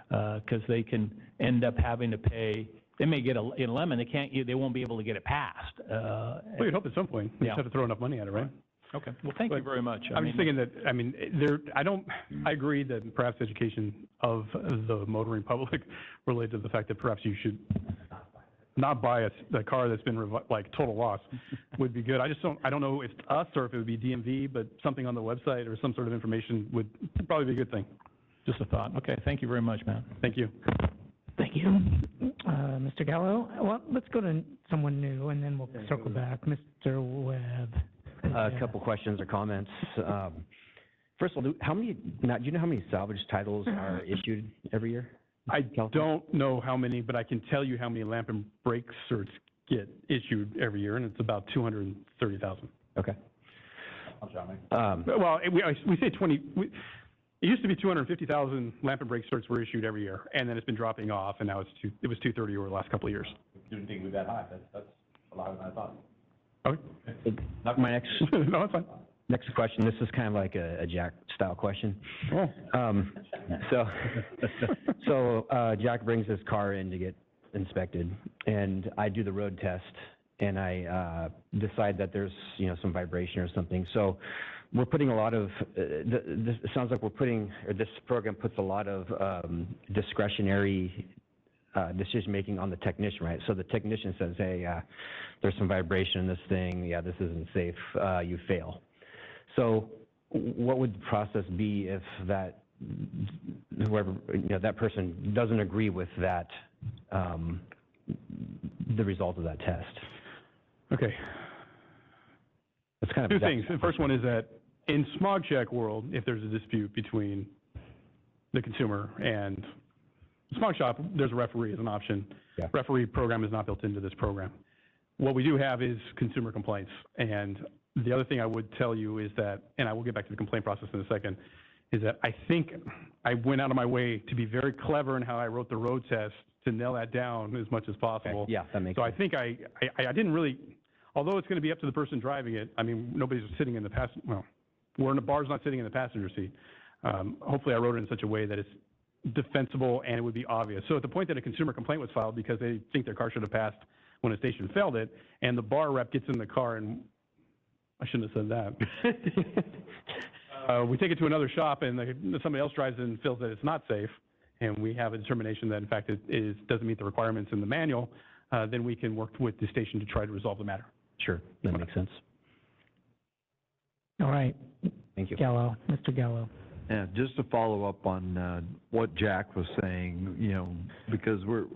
because they can end up having to pay. They may get a lemon. They won't be able to get it passed. Well, you'd hope at some point. You just have to throw enough money at it, right? Okay. Well, thank you very much. I'm just thinking that, I agree that perhaps education of the motoring public related to the fact that perhaps you should not buy a car that's been total loss would be good. I don't know if it's us or if it would be DMV, but something on the website or some sort of information would probably be a good thing. Just a thought. Okay. Thank you very much, Matt. Thank you. Thank you. Mr. Gallo, well, let's go to someone new, and then we'll circle back. Mr. Webb. A couple questions or comments. First of all, do you know how many salvage titles are issued every year? I don't know how many, but I can tell you how many lamp and brake certs get issued every year, and it's about 230,000. Okay. Well, we say 20. It used to be 250,000 lamp and brake certs were issued every year, and then it's been dropping off, and now it was 230 over the last couple of years. Didn't think it was that high. That's a lot than I thought. Okay. My next No, it's fine. next question. This is kind of like a Jack style question. Oh. So Jack brings his car in to get inspected, and I do the road test, and I decide that there's some vibration or something. So we're putting a lot of it sounds like this program puts a lot of discretionary decision making on the technician, right? So the technician says, hey, there's some vibration in this thing. Yeah, this isn't safe. You fail. So what would the process be if that that person doesn't agree with that the result of that test? Okay. It's kind of two things. The first one is that in smog check world, if there's a dispute between the consumer and the smog shop, there's a referee as an option. Yeah. Referee program is not built into this program. What we do have is consumer complaints. And the other thing I would tell you is that, and I will get back to the complaint process in a second, is that I think I went out of my way to be very clever in how I wrote the road test to nail that down as much as possible. Okay. Yeah, that makes sense. sense. I think I didn't really, although it's going to be up to the person driving it, I mean, nobody's sitting in the bar's not sitting in the passenger seat. Hopefully I wrote it in such a way that it's defensible and it would be obvious. So at the point that a consumer complaint was filed because they think their car should have passed when a station failed it, and the bar rep gets in the car and, I shouldn't have said that. We take it to another shop and somebody else drives it and feels that it's not safe, and we have a determination that in fact it doesn't meet the requirements in the manual, then we can work with the station to try to resolve the matter. Sure, that makes sense. All right. Thank you. Gallo, Mr. Gallo. Yeah, just to follow up on what Jack was saying, because we're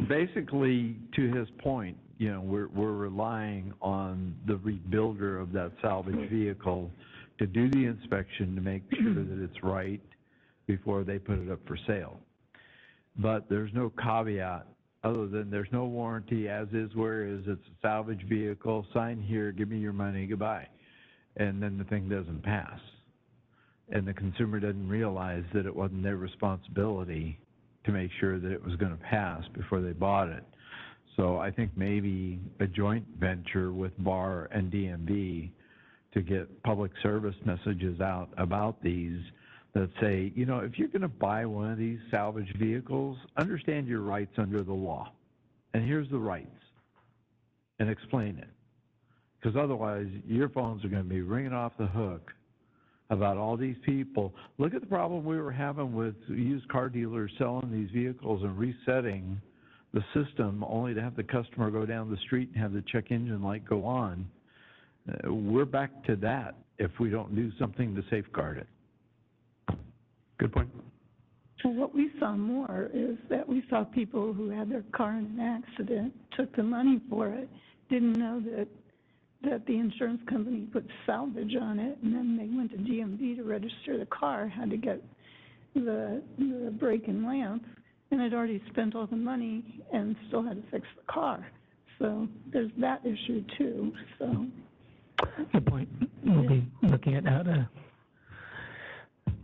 basically, to his point, we're relying on the rebuilder of that salvage vehicle to do the inspection to make sure that it's right before they put it up for sale. But there's no caveat other than there's no warranty, as is, where is, it's a salvage vehicle, sign here, give me your money, goodbye. And then the thing doesn't pass. And the consumer doesn't realize that it wasn't their responsibility to make sure that it was going to pass before they bought it. So I think maybe a joint venture with BAR and DMV to get public service messages out about these that say, if you're going to buy one of these salvage vehicles, understand your rights under the law. And here's the rights. And explain it. Because otherwise, your phones are going to be ringing off the hook about all these people. Look at the problem we were having with used car dealers selling these vehicles and resetting the system only to have the customer go down the street and have the check engine light go on. We're back to that if we don't do something to safeguard it. Good point. Well, what we saw more is that we saw people who had their car in an accident, took the money for it, didn't know that the insurance company put salvage on it, and then they went to DMV to register the car, had to get the brake and lamp, and had already spent all the money and still had to fix the car. So there's that issue too, so. Good point. We'll be looking at how to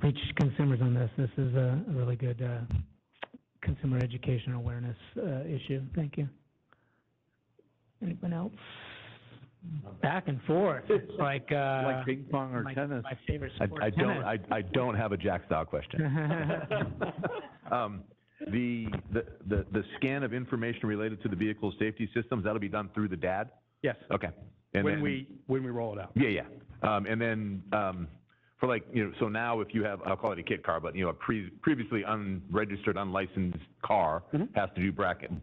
reach consumers on this. This is a really good consumer education awareness issue. Thank you. Anyone else? Back and forth. It's like ping pong or tennis. My favorite sport. I don't have a Jack style question. The scan of information related to the vehicle safety systems, that'll be done through the DAD? Yes. Okay. And when then, we roll it out. Yeah. And then for like, so now if you have, I'll call it a kit car, but a previously unregistered, unlicensed car has to do brake and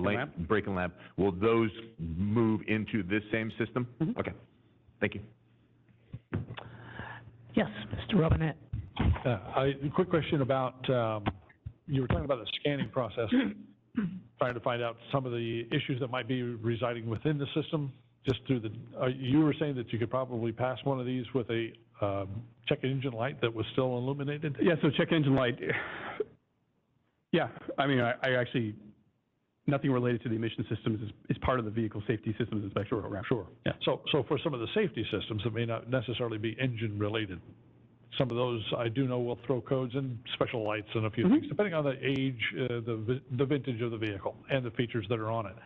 lamp, will those move into this same system? Okay. Thank you. Yes, Mr. Robinette. A quick question about, you were talking about the scanning process, trying to find out some of the issues that might be residing within the system, just through you were saying that you could probably pass one of these with a check engine light that was still illuminated? Yeah, so check engine light, yeah, I mean, I actually, nothing related to the emission systems is part of the vehicle safety systems inspection program. Sure. Yeah. So for some of the safety systems, it may not necessarily be engine related. Some of those I do know will throw codes and special lights and a few things, depending on the age, the vintage of the vehicle and the features that are on it.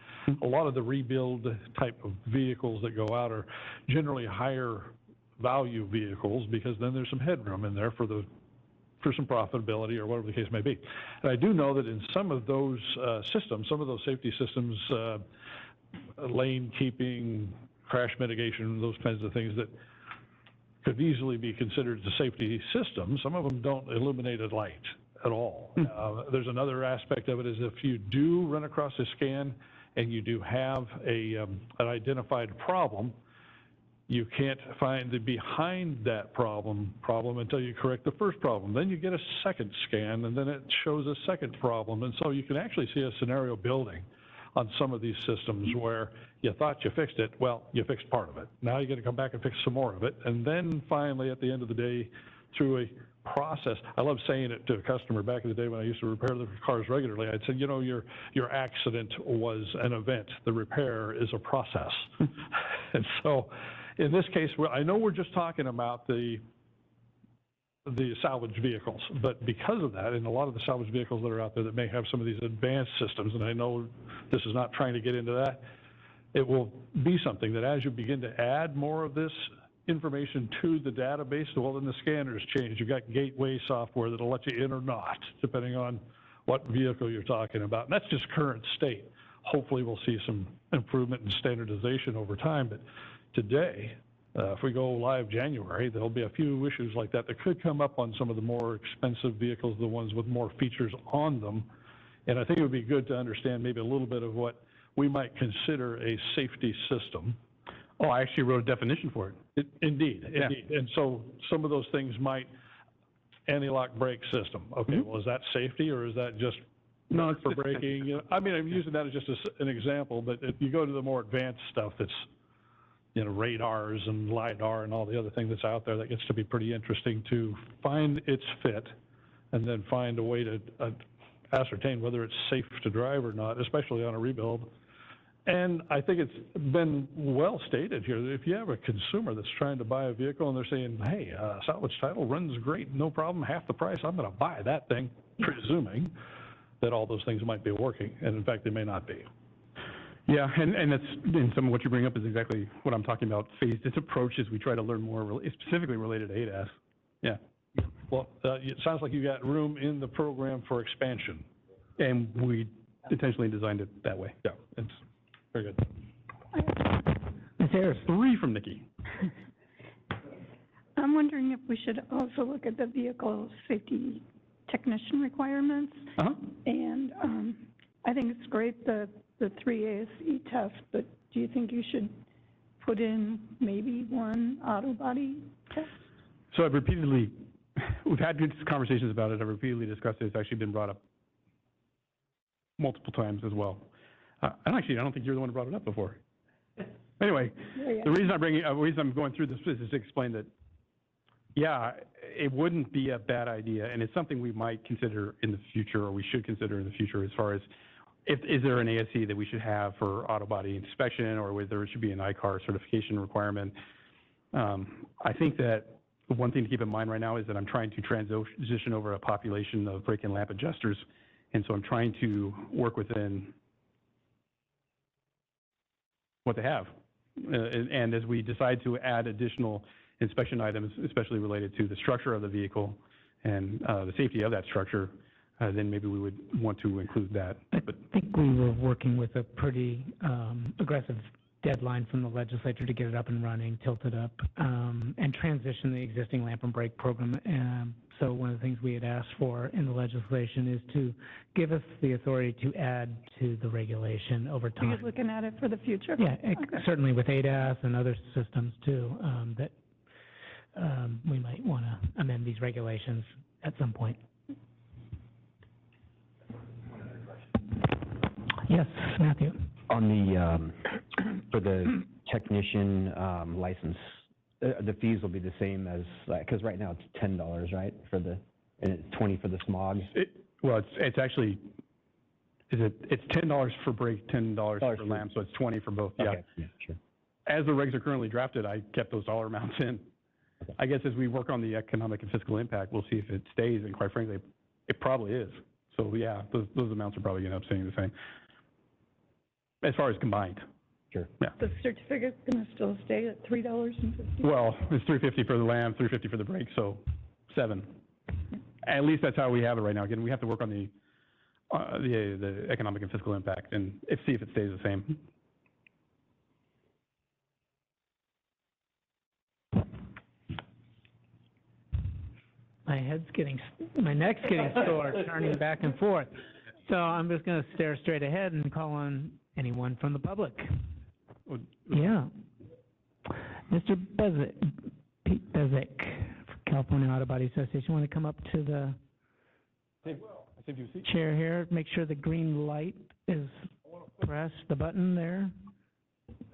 A lot of the rebuild type of vehicles that go out are generally higher value vehicles, because then there's some headroom in there for some profitability or whatever the case may be. And I do know that in some of those systems, some of those safety systems, lane keeping, crash mitigation, those kinds of things that could easily be considered a safety system, some of them don't illuminate a light at all. There's another aspect of it is if you do run across a scan and you do have an identified problem, you can't find the behind that problem until you correct the first problem. Then you get a second scan, and then it shows a second problem. And so you can actually see a scenario building on some of these systems where you thought you fixed it. Well, you fixed part of it. Now you're going to come back and fix some more of it. And then finally, at the end of the day, through a process, I love saying it to a customer back in the day when I used to repair the cars regularly. I'd say, your accident was an event. The repair is a process. And so in this case, I know we're just talking about the salvage vehicles, but because of that, and a lot of the salvage vehicles that are out there that may have some of these advanced systems, and I know this is not trying to get into that, it will be something that as you begin to add more of this information to the database, well, then the scanners change. You've got gateway software that'll let you in or not, depending on what vehicle you're talking about. And that's just current state. Hopefully we'll see some improvement in standardization over time, but today, if we go live January, there'll be a few issues like that that could come up on some of the more expensive vehicles, the ones with more features on them. And I think it would be good to understand maybe a little bit of what we might consider a safety system. Oh, I actually wrote a definition for it. Indeed. And so some of those things might, anti-lock brake system. Okay, well, is that safety or is that just for braking? I mean, I'm using that as just an example, but if you go to the more advanced stuff that's, radars and LiDAR and all the other thing that's out there, that gets to be pretty interesting to find its fit and then find a way to ascertain whether it's safe to drive or not, especially on a rebuild. And I think it's been well stated here that if you have a consumer that's trying to buy a vehicle and they're saying, hey, salvage title runs great, no problem, half the price, I'm going to buy that thing, presuming that all those things might be working. And in fact, they may not be. Yeah, and that's, and some of what you bring up is exactly what I'm talking about. Phased approaches, we try to learn more specifically related to ADAS. Yeah. Well, it sounds like you got room in the program for expansion. And we intentionally designed it that way. Yeah, it's very good. Ms. Harris. 3 from Nikki. I'm wondering if we should also look at the vehicle safety technician requirements. And I think it's great the 3 ASE tests, but do you think you should put in maybe 1 auto body test? So I've repeatedly, we've had good conversations about it. I've repeatedly discussed it. It's actually been brought up multiple times as well. And actually, I don't think you're the one who brought it up before. Anyway, the reason I'm going through this is to explain that, yeah, it wouldn't be a bad idea, and it's something we might consider in the future, or we should consider in the future, as far as is there an ASE that we should have for auto body inspection, or whether it should be an ICAR certification requirement. I think that The one thing to keep in mind right now is that I'm trying to transition over a population of brake and lamp adjusters, and so I'm trying to work within what they have. And as we decide to add additional inspection items, especially related to the structure of the vehicle and the safety of that structure, then maybe we would want to include that. But I think we were working with a pretty aggressive deadline from the legislature to get it up and running, tilted up, and transition the existing lamp and brake program. So one of the things we had asked for in the legislation is to give us the authority to add to the regulation over time. Are you looking at it for the future? Yeah, Okay. certainly with ADAS and other systems too, that we might want to amend these regulations at some point. Yes, Matthew. On the, for the technician license, the fees will be the same as, because right now it's $10, right, for the, and it's $20 for the smog? well, it's actually, it's $10 for brake, $10 for lamp, so it's 20 for both, yeah. Okay, yeah, sure. As the regs are currently drafted, I kept those dollar amounts in. Okay. I guess as we work on the economic and fiscal impact, we'll see if it stays, and quite frankly, it probably is. So yeah, those amounts are probably going to end up staying the same. As far as combined. Sure. Yeah. The certificate's going to still stay at $3.50? Well, it's $350 for the lamp, $350 for the brake, so $7. At least that's how we have it right now. Again, we have to work on the economic and fiscal impact and see if it stays the same. My neck's getting sore turning back and forth. So I'm just going to stare straight ahead and call on anyone from the public. Yeah. Mr. Bezic, Pete Bezic, California Auto Body Association, want to come up to the chair here, make sure the green light is pressed, the button there,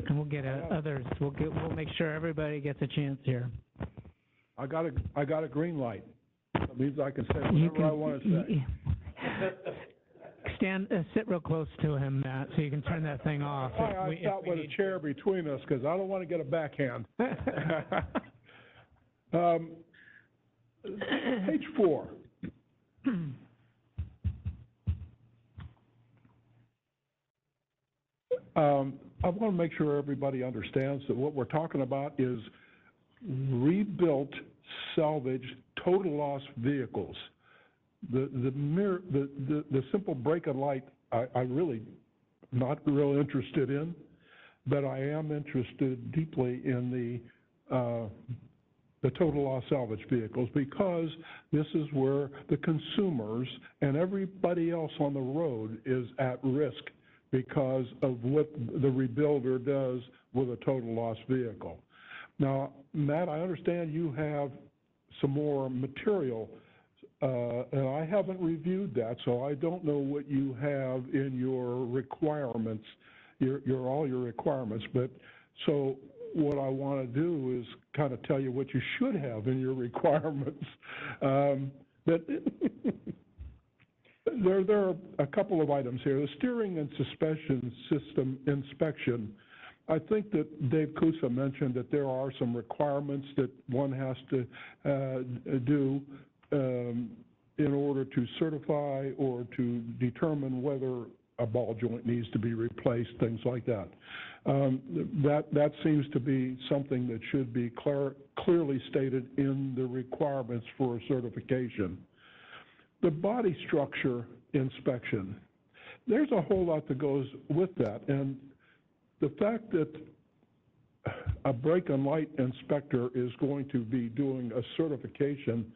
and we'll get others. We'll make sure everybody gets a chance here. I got a green light. That means I can say whatever I want to say. Sit real close to him, Matt, so you can turn that thing off. I sat with a chair between us because I don't want to get a backhand. Page 4. I want to make sure everybody understands that what we're talking about is rebuilt, salvaged, total loss vehicles. The simple brake and light, I really not real interested in, but I am interested deeply in the total loss salvage vehicles, because this is where the consumers and everybody else on the road is at risk because of what the rebuilder does with a total loss vehicle. Now, Matt, I understand you have some more material, and I haven't reviewed that, so I don't know what you have in your requirements, all your requirements. But so what I want to do is kind of tell you what you should have in your requirements. But there are a couple of items here. The steering and suspension system inspection. I think that Dave Kusa mentioned that there are some requirements that one has to do in order to certify or to determine whether a ball joint needs to be replaced, things like that. That seems to be something that should be clearly stated in the requirements for a certification. The body structure inspection. There's a whole lot that goes with that, and the fact that a brake and light inspector is going to be doing a certification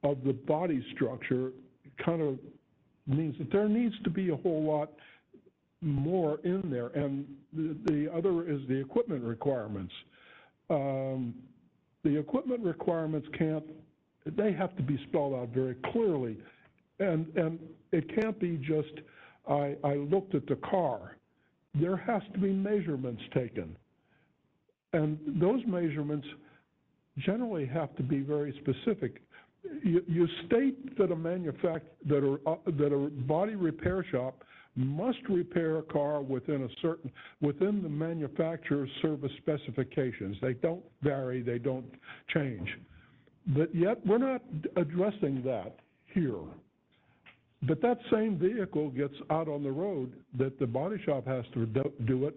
of the body structure kind of means that there needs to be a whole lot more in there. And the other is the equipment requirements. The equipment requirements they have to be spelled out very clearly. And it can't be just, I looked at the car. There has to be measurements taken. And those measurements generally have to be very specific. You state that a body repair shop must repair a car within the manufacturer's service specifications. They don't vary, they don't change. But yet, we're not addressing that here. But that same vehicle gets out on the road that the body shop has to do it.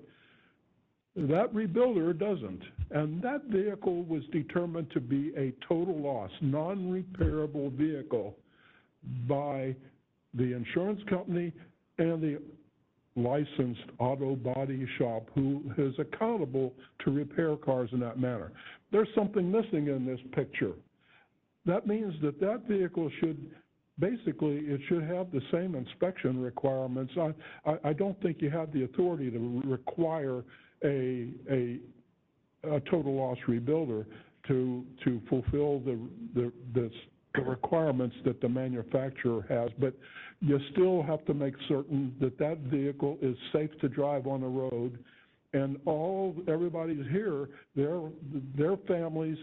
That rebuilder doesn't. And that vehicle was determined to be a total loss, non-repairable vehicle by the insurance company and the licensed auto body shop who is accountable to repair cars in that manner. There's something missing in this picture. That means that that vehicle should, basically, it should have the same inspection requirements. I don't think you have the authority to require a total loss rebuilder to fulfill the requirements that the manufacturer has, but you still have to make certain that that vehicle is safe to drive on the road, and everybody's here, their families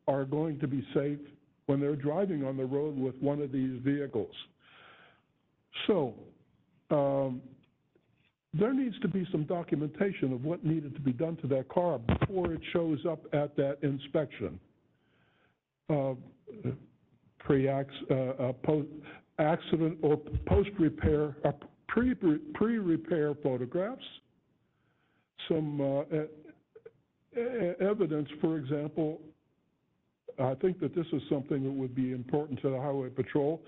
are going to be safe when they're driving on the road with one of these vehicles. So, there needs to be some documentation of what needed to be done to that car before it shows up at that inspection. Accident or post-repair, pre-repair photographs, some evidence, for example. I think that this is something that would be important to the Highway Patrol,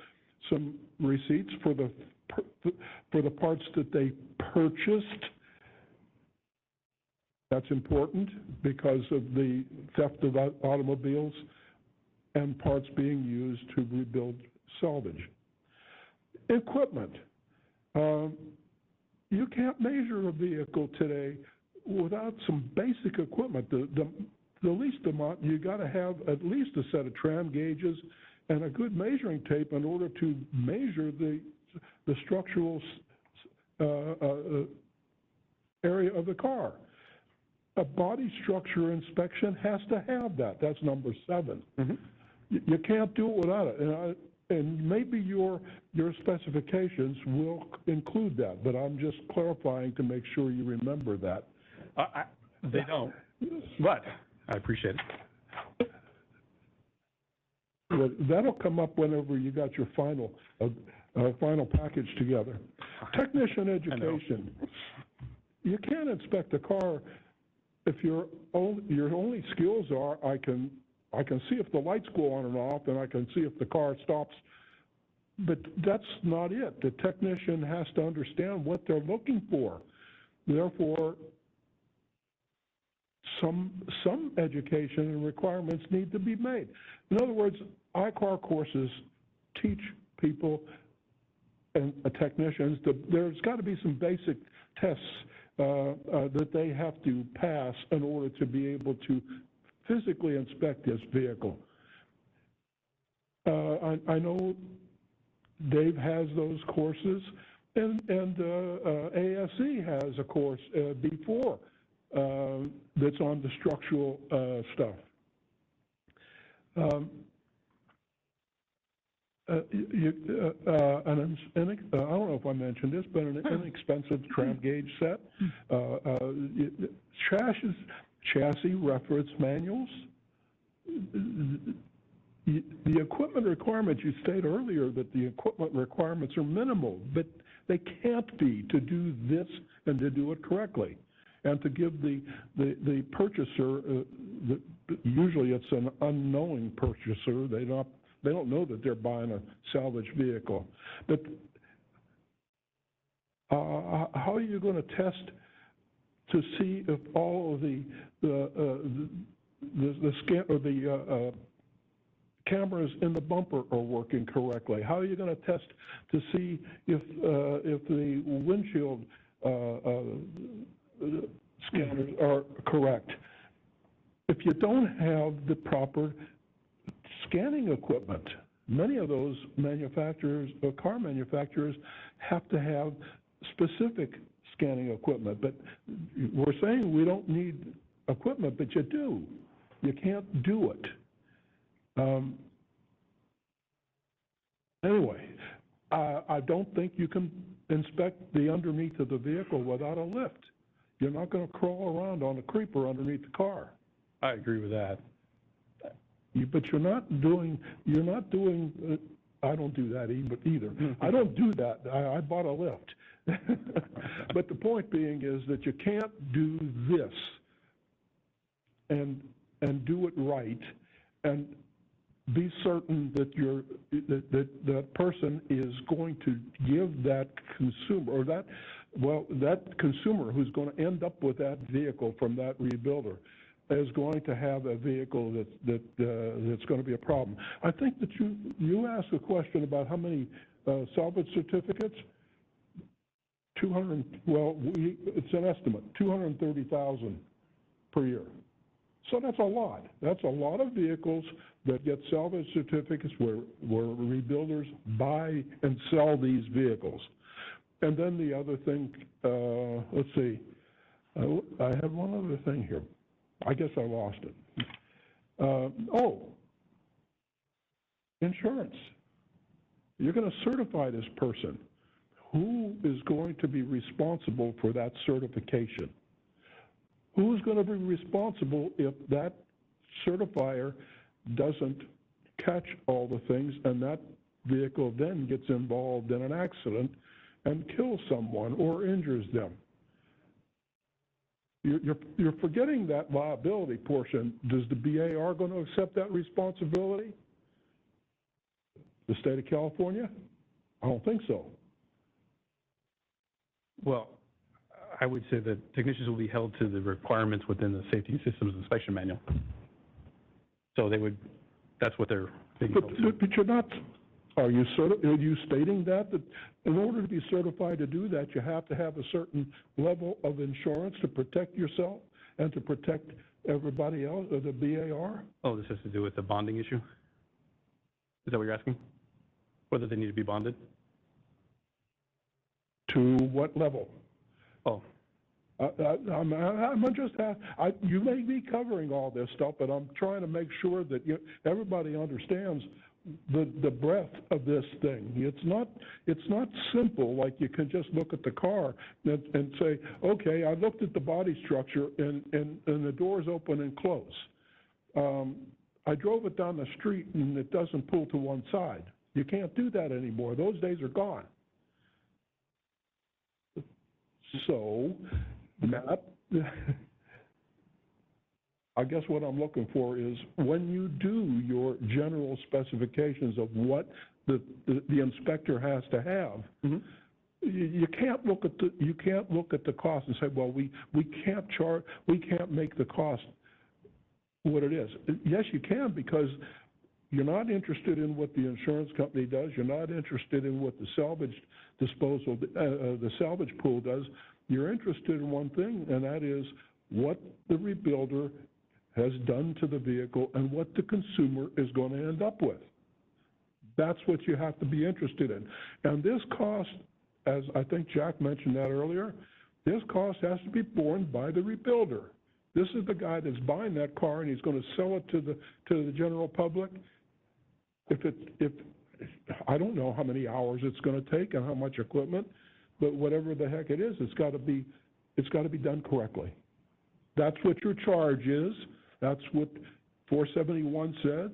some receipts for the parts that they purchased. That's important because of the theft of automobiles and parts being used to rebuild salvage. Equipment. You can't measure a vehicle today without some basic equipment. The least amount, you got to have at least a set of tram gauges and a good measuring tape in order to measure the structural area of the car. A body structure inspection has to have that. That's number 7. Mm-hmm. You can't do it without it. And maybe your specifications will include that, but I'm just clarifying to make sure you remember that. They don't, but I appreciate it. Well, that'll come up whenever you got your final package together. Technician education. You can't inspect a car if your only skills are I can see if the lights go on and off, and I can see if the car stops. But that's not it. The technician has to understand what they're looking for. Therefore, some education and requirements need to be made. In other words, I-CAR courses teach people and technicians there's got to be some basic tests that they have to pass in order to be able to physically inspect this vehicle. I know Dave has those courses, and ASE has a course before that's on the structural stuff. I don't know if I mentioned this, but an inexpensive tram gauge set, chassis reference manuals. The equipment requirements, you stated earlier that the equipment requirements are minimal, but they can't be to do this and to do it correctly. And to give the purchaser, usually it's an unknowing purchaser, they don't know that they're buying a salvage vehicle. But how are you going to test to see if all of the cameras in the bumper are working correctly? How are you going to test to see if the windshield scanners are correct? If you don't have the proper scanning equipment, many of those manufacturers, car manufacturers, have to have specific scanning equipment. But we're saying we don't need equipment, but you do. You can't do it. Anyway, I don't think you can inspect the underneath of the vehicle without a lift. You're not going to crawl around on a creeper underneath the car. I agree with that. But you're not doing, I don't do that either. I don't do that. I bought a lift. But the point being is that you can't do this and do it right and be certain that that person is going to give that consumer, or that consumer who's going to end up with that vehicle from that rebuilder is going to have a vehicle that's going to be a problem. I think that you asked a question about how many salvage certificates. 200. Well, it's an estimate. 230,000 per year. So that's a lot. That's a lot of vehicles that get salvage certificates where rebuilders buy and sell these vehicles. And then the other thing, let's see, I had one other thing here. I guess I lost it. Insurance. You're going to certify this person. Who is going to be responsible for that certification? Who's going to be responsible if that certifier doesn't catch all the things and that vehicle then gets involved in an accident and kills someone or injures them? You're forgetting that liability portion. Does the BAR going to accept that responsibility? The state of California? I don't think so. Well, I would say that technicians will be held to the requirements within the Safety Systems Inspection Manual. So that's what they're being held to. But you're not, are you stating that in order to be certified to do that, you have to have a certain level of insurance to protect yourself and to protect everybody else, or the BAR? Oh, this has to do with the bonding issue? Is that what you're asking? Whether they need to be bonded? To what level? Oh. I'm just, you may be covering all this stuff, but I'm trying to make sure that everybody understands the breadth of this thing. It's not simple, like you can just look at the car and say, okay, I looked at the body structure and the doors open and close. I drove it down the street and it doesn't pull to one side. You can't do that anymore. Those days are gone. So, I guess what I'm looking for is when you do your general specifications of what the inspector has to have, you can't look at the cost and say, well, we can't make the cost what it is. Yes, you can, because you're not interested in what the insurance company does. You're not interested in what the salvage disposal, the salvage pool does. You're interested in one thing, and that is what the rebuilder has done to the vehicle and what the consumer is going to end up with. That's what you have to be interested in. And this cost, as I think Jack mentioned that earlier, this cost has to be borne by the rebuilder. This is the guy that's buying that car, and he's going to sell it to the general public. If I don't know how many hours it's going to take and how much equipment, but whatever the heck it is, it's got to be done correctly. That's what your charge is. That's what 471 said.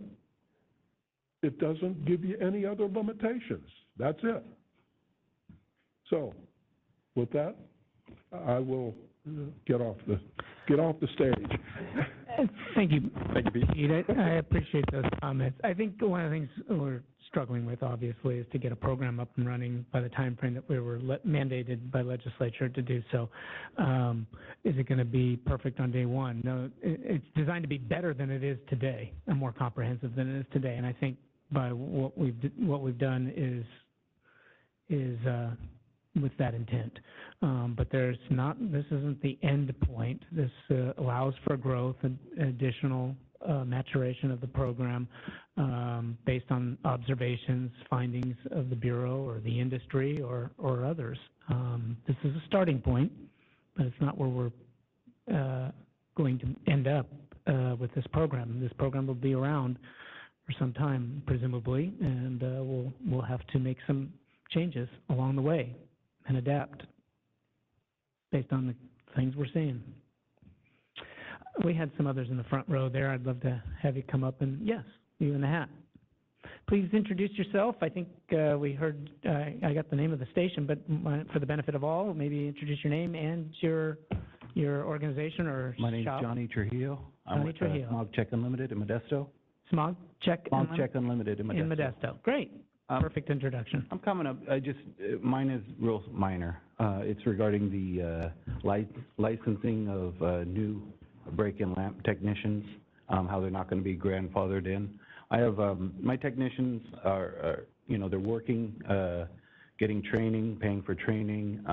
It doesn't give you any other limitations. That's it. So, with that, I will get off the stage. Thank you, Pete. I appreciate those comments. I think one of the things we're struggling with, obviously, is to get a program up and running by the time frame that we were mandated by legislature to do so. Is it going to be perfect on day one? No, it's designed to be better than it is today and more comprehensive than it is today. And I think by what we've done is with that intent. But this isn't the end point. This allows for growth and additional maturation of the program based on observations, findings of the Bureau or the industry or others. This is a starting point, but it's not where we're going to end up with this program. This program will be around for some time, presumably, and we'll have to make some changes along the way and adapt based on the things we're seeing. We had some others in the front row there. I'd love to have you come up and, yes, you in the hat. Please introduce yourself. I think we heard, I got the name of the station, but for the benefit of all, maybe introduce your name and your organization or shop. My name's Johnny Trujillo. I'm with Smog Check Unlimited in Modesto. Smog Check Unlimited in Modesto. in Modesto. Great. Perfect introduction. I'm coming up, mine is real minor. It's regarding the licensing of new brake and lamp technicians, how they're not going to be grandfathered in. I have, my technicians are they're working, getting training, paying for training,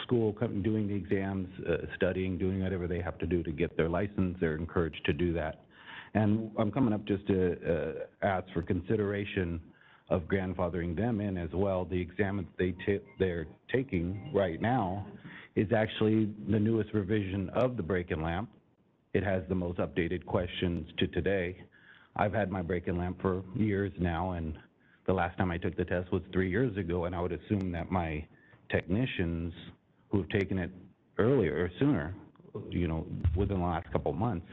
school, doing the exams, studying, doing whatever they have to do to get their license. They're encouraged to do that. And I'm coming up just to ask for consideration of grandfathering them in as well. The exam that they're taking right now is actually the newest revision of the brake and lamp. It has the most updated questions to today. I've had my brake and lamp for years now, and the last time I took the test was 3 years ago, and I would assume that my technicians who have taken it earlier or sooner, within the last couple of months,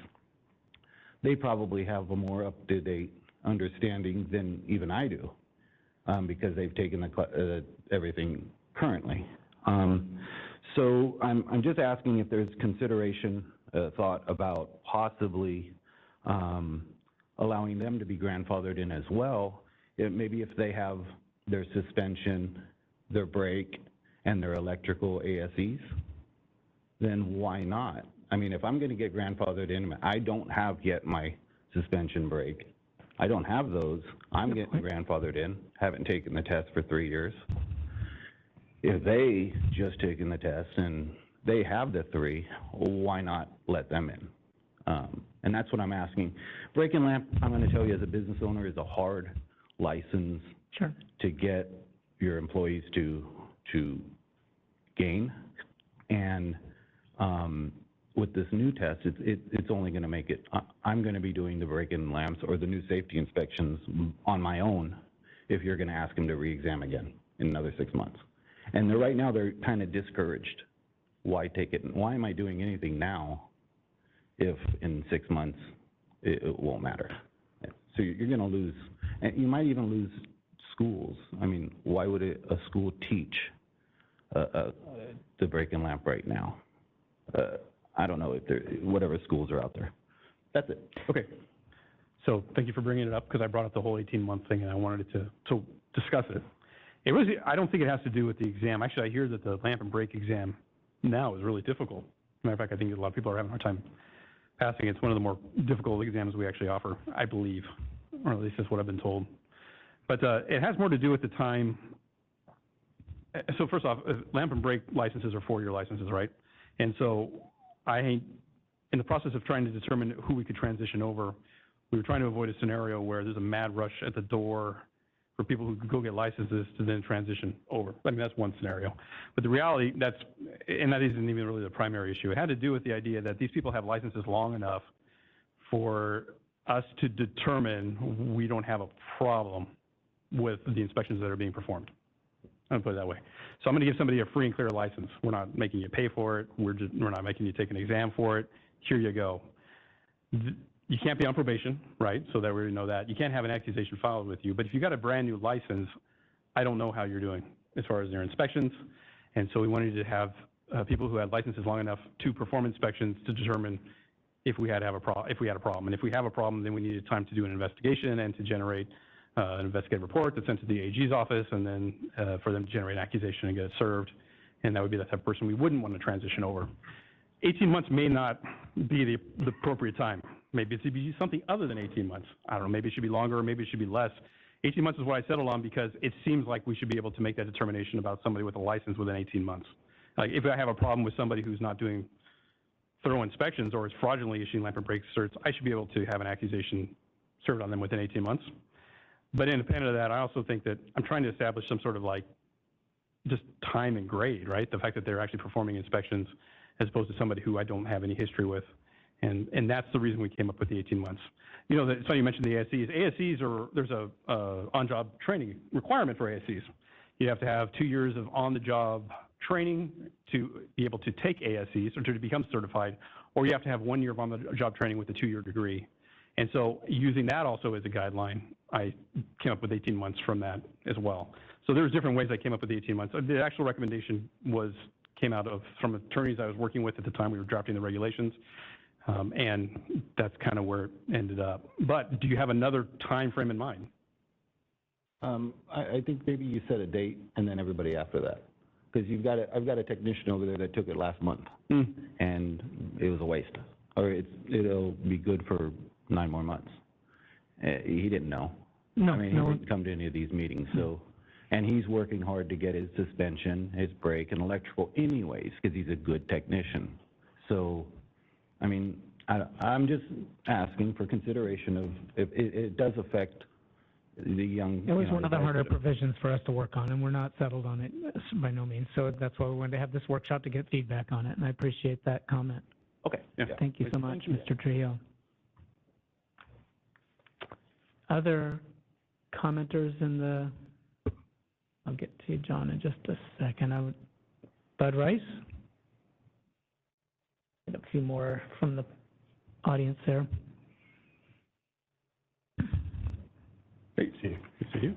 they probably have a more up-to-date understanding than even I do, because they've taken everything currently. So I'm just asking if there's consideration, thought about possibly allowing them to be grandfathered in as well. Maybe if they have their suspension, their brake, and their electrical ASEs, then why not? I mean, if I'm going to get grandfathered in, I don't have yet my suspension brake. I don't have those. I'm getting grandfathered in, haven't taken the test for 3 years. If they just taken the test and they have the 3, why not let them in? And that's what I'm asking. Brake and lamp, I'm going to tell you as a business owner, is a hard license to get your employees to gain. And with this new test, it's only going to make it, I'm going to be doing the brake and lamps or the new safety inspections on my own if you're going to ask them to re-exam again in another 6 months. And right now they're kind of discouraged. Why take it? Why am I doing anything now if in 6 months it won't matter? So you're going to lose, and you might even lose schools. I mean, why would a school teach the brake and lamp right now? I don't know if whatever schools are out there. That's it. Okay. So thank you for bringing it up, because I brought up the whole 18-month thing and I wanted to discuss it. I don't think it has to do with the exam. Actually, I hear that the lamp and brake exam now is really difficult. As a matter of fact, I think a lot of people are having a hard time passing. It's one of the more difficult exams we actually offer, I believe, or at least that's what I've been told. But it has more to do with the time. So first off, lamp and brake licenses are 4-year licenses, right? And so in the process of trying to determine who we could transition over, we were trying to avoid a scenario where there's a mad rush at the door for people who could go get licenses to then transition over. I mean, that's one scenario. But the reality, that isn't even really the primary issue. It had to do with the idea that these people have licenses long enough for us to determine we don't have a problem with the inspections that are being performed. I'm going to put it that way. So I'm going to give somebody a free and clear license. We're not making you pay for it. We're not making you take an exam for it. Here you go. You can't be on probation, right? So that we already know that. You can't have an accusation filed with you. But if you got a brand new license, I don't know how you're doing as far as their inspections. And so we wanted to have people who had licenses long enough to perform inspections to determine if we had a problem. And if we have a problem, then we needed time to do an investigation and to generate an investigative report that's sent to the AG's office, and then for them to generate an accusation and get it served. And that would be the type of person we wouldn't want to transition over. 18 months may not be the appropriate time. Maybe it should be something other than 18 months. I don't know, maybe it should be longer, or maybe it should be less. 18 months is what I settled on because it seems like we should be able to make that determination about somebody with a license within 18 months. Like if I have a problem with somebody who's not doing thorough inspections or is fraudulently issuing lamp and brake certs, I should be able to have an accusation served on them within 18 months. But independent of that, I also think that I'm trying to establish some sort of like just time and grade, right? The fact that they're actually performing inspections as opposed to somebody who I don't have any history with. And that's the reason we came up with the 18 months. You know, it's funny you mentioned the ASEs. ASEs there's a on-job training requirement for ASEs. You have to have 2 years of on-the-job training to be able to take ASEs or to become certified, or you have to have 1 year of on-the-job training with a 2-year degree. And so using that also as a guideline, I came up with 18 months from that as well. So there's different ways I came up with the 18 months. The actual recommendation came out from attorneys I was working with at the time we were drafting the regulations, and that's kind of where it ended up. But do you have another time frame in mind? I think maybe you set a date and then everybody after that. Because I've got a technician over there that took it last month, and it was a waste. Or it'll be good for 9 more months. He didn't know. No, I mean, he didn't come to any of these meetings, so. And he's working hard to get his suspension, his brake, and electrical anyways, because he's a good technician. So, I mean, I'm just asking for consideration of, if it does affect the young. It was one of the harder provisions for us to work on, and we're not settled on it by no means. So that's why we wanted to have this workshop to get feedback on it, and I appreciate that comment. Okay. Yeah. Thank you so much, Mr. Trillo. Other commenters in the, I'll get to you, John, in just a second. Bud Rice? Get a few more from the audience there. Great to see you. Good to see you.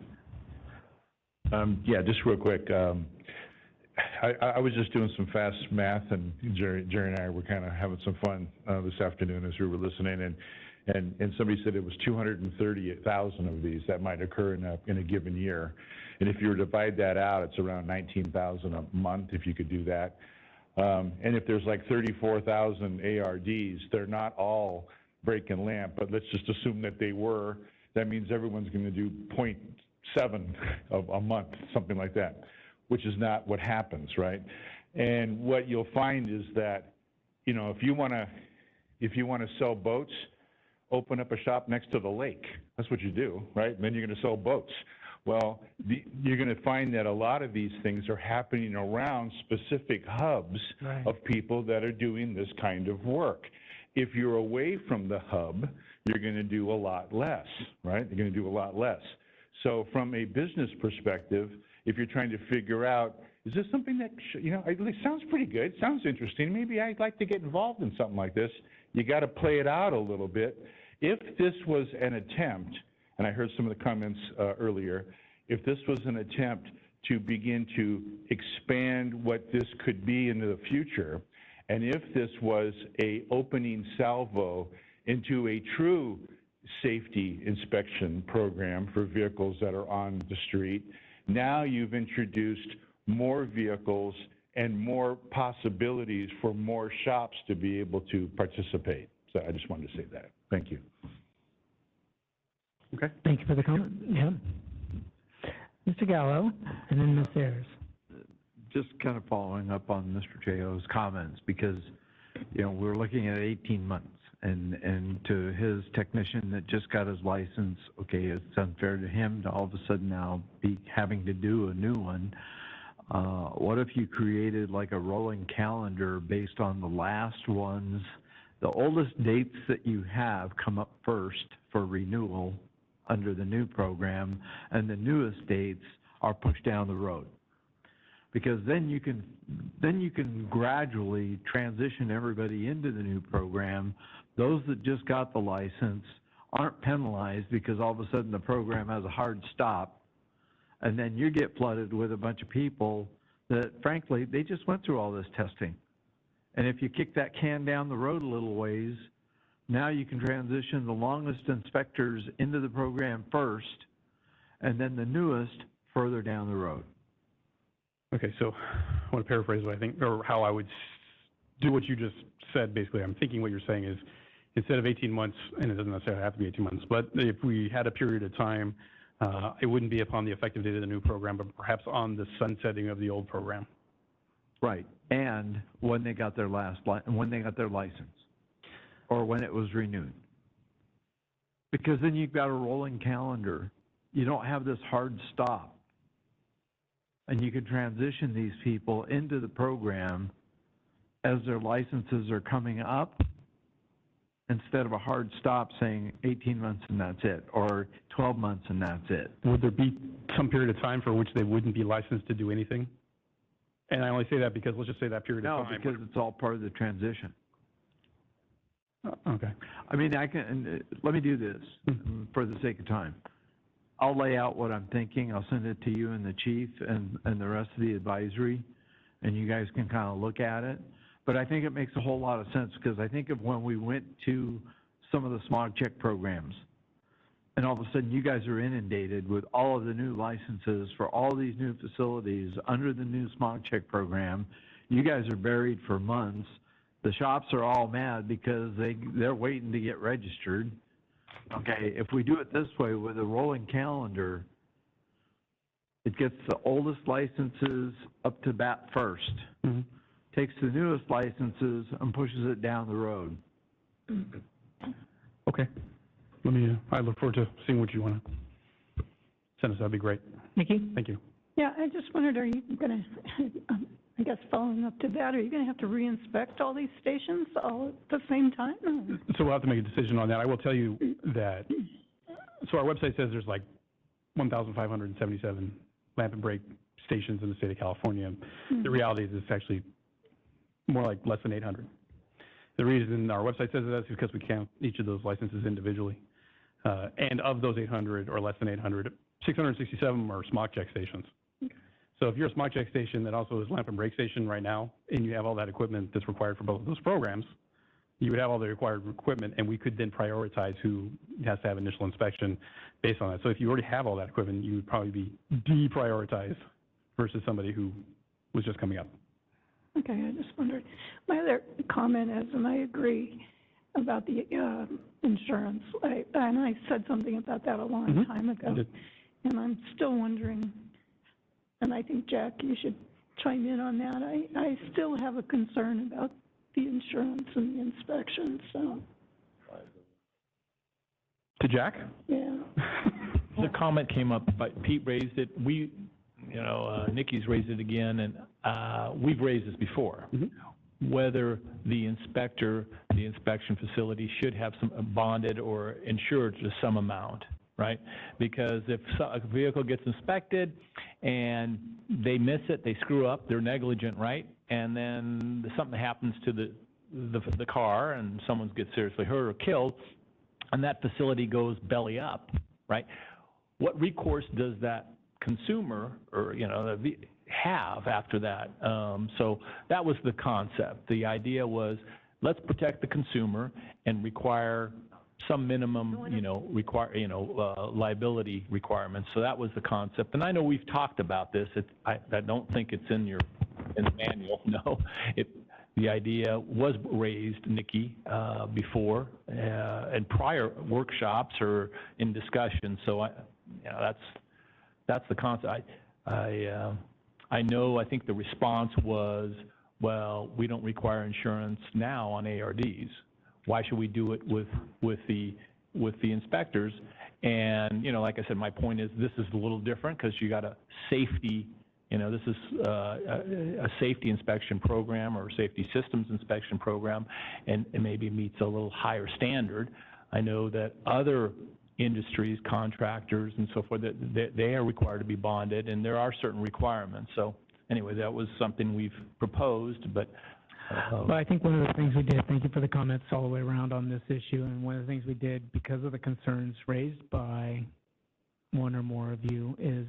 Yeah, just real quick. I was just doing some fast math, and Jerry and I were kind of having some fun this afternoon as we were listening, and somebody said it was 230,000 of these that might occur in a given year. And if you were to divide that out, it's around 19,000 a month if you could do that. And if there's like 34,000 ARDs, they're not all brake and lamp, but let's just assume that they were. That means everyone's going to do 0.7 of a month, something like that, which is not what happens, right? And what you'll find is that, you know, if you want to sell boats, open up a shop next to the lake. That's what you do, right? And then you're going to sell boats. Well, you're going to find that a lot of these things are happening around specific hubs of people that are doing this kind of work. If you're away from the hub, you're going to do a lot less, right? You're going to do a lot less. So from a business perspective, if you're trying to figure out, is this something that, it sounds pretty good, sounds interesting, maybe I'd like to get involved in something like this, you got to play it out a little bit. If this was an attempt, and I heard some of the comments earlier, if this was an attempt to begin to expand what this could be into the future, and if this was a opening salvo into a true safety inspection program for vehicles that are on the street, now you've introduced more vehicles and more possibilities for more shops to be able to participate. So I just wanted to say that. Thank you. Okay. Thank you for the comment. Yeah. Mr. Gallo, and then Ms. Ayers. Just kind of following up on Mr. Trejo's comments, because, we're looking at 18 months, and to his technician that just got his license, okay, it's unfair to him to all of a sudden now be having to do a new one. What if you created like a rolling calendar based on the last ones, the oldest dates that you have come up first for renewal under the new program, and the newest dates are pushed down the road? Because then you can gradually transition everybody into the new program. Those that just got the license aren't penalized because all of a sudden the program has a hard stop, and then you get flooded with a bunch of people that, frankly, they just went through all this testing. And if you kick that can down the road a little ways, now you can transition the longest inspectors into the program first, and then the newest further down the road. Okay, so I want to paraphrase what I think, or how I would do what you just said. Basically, I'm thinking what you're saying is, instead of 18 months, and it doesn't necessarily have to be 18 months, but if we had a period of time, it wouldn't be upon the effective date of the new program, but perhaps on the sunsetting of the old program. Right, and when they got their license, or when it was renewed. Because then you've got a rolling calendar. You don't have this hard stop. And you can transition these people into the program as their licenses are coming up, instead of a hard stop saying 18 months and that's it, or 12 months and that's it. Would there be some period of time for which they wouldn't be licensed to do anything? And I only say that because, let's just say that period of No, time. because it's all part of the transition. Okay. I mean, let me do this for the sake of time. I'll lay out what I'm thinking. I'll send it to you and the chief and the rest of the advisory, and you guys can kind of look at it. But I think it makes a whole lot of sense, because I think of when we went to some of the smog check programs, and all of a sudden you guys are inundated with all of the new licenses for all these new facilities under the new smog check program. You guys are buried for months. The shops are all mad because they're waiting to get registered. Okay, if we do it this way with a rolling calendar, it gets the oldest licenses up to bat first, takes the newest licenses and pushes it down the road. Okay. I look forward to seeing what you want to send us. That'd be great. Nikki? Thank you. Yeah, I just wondered, are you going to, I guess following up to that, are you going to have to re-inspect all these stations all at the same time? So we'll have to make a decision on that. I will tell you that, so our website says there's like 1,577 lamp and brake stations in the state of California. The reality is it's actually more like less than 800. The reason our website says that is because we count each of those licenses individually. And of those 800 or less than 800, 667 are smog check stations. So if you're a smog check station that also is lamp and brake station right now, and you have all that equipment that's required for both of those programs, you would have all the required equipment, and we could then prioritize who has to have initial inspection based on that. So if you already have all that equipment, you would probably be deprioritized versus somebody who was just coming up. Okay, I just wondered. My other comment is, and I agree about the insurance, and I said something about that a long time ago, and I'm still wondering, and I think, Jack, you should chime in on that. I still have a concern about the insurance and the inspection, so. To Jack? Yeah. The comment came up, but Pete raised it. Nikki's raised it again, and we've raised this before. Whether the inspection facility should have some bonded or insured to some amount, right? Because if a vehicle gets inspected and they miss it, they screw up, they're negligent, right? And then something happens to the car and someone gets seriously hurt or killed, and that facility goes belly up, right? What recourse does that consumer or, have after that? So that was the concept. The idea was, let's protect the consumer and require some minimum, liability requirements. So that was the concept. And I know we've talked about this. I don't think it's in the manual. No, the idea was raised, Nikki, before and prior workshops or in discussion. So that's the concept. I think the response was, well, we don't require insurance now on ARDs. Why should we do it with the inspectors? And, like I said, my point is this is a little different because you got a safety, this is a safety inspection program or safety systems inspection program, and it maybe meets a little higher standard. I know that other industries, contractors and so forth, that they are required to be bonded, and there are certain requirements. So anyway, that was something we've proposed, but well, I think one of the things we did, thank you for the comments all the way around on this issue, and one of the things we did because of the concerns raised by one or more of you is,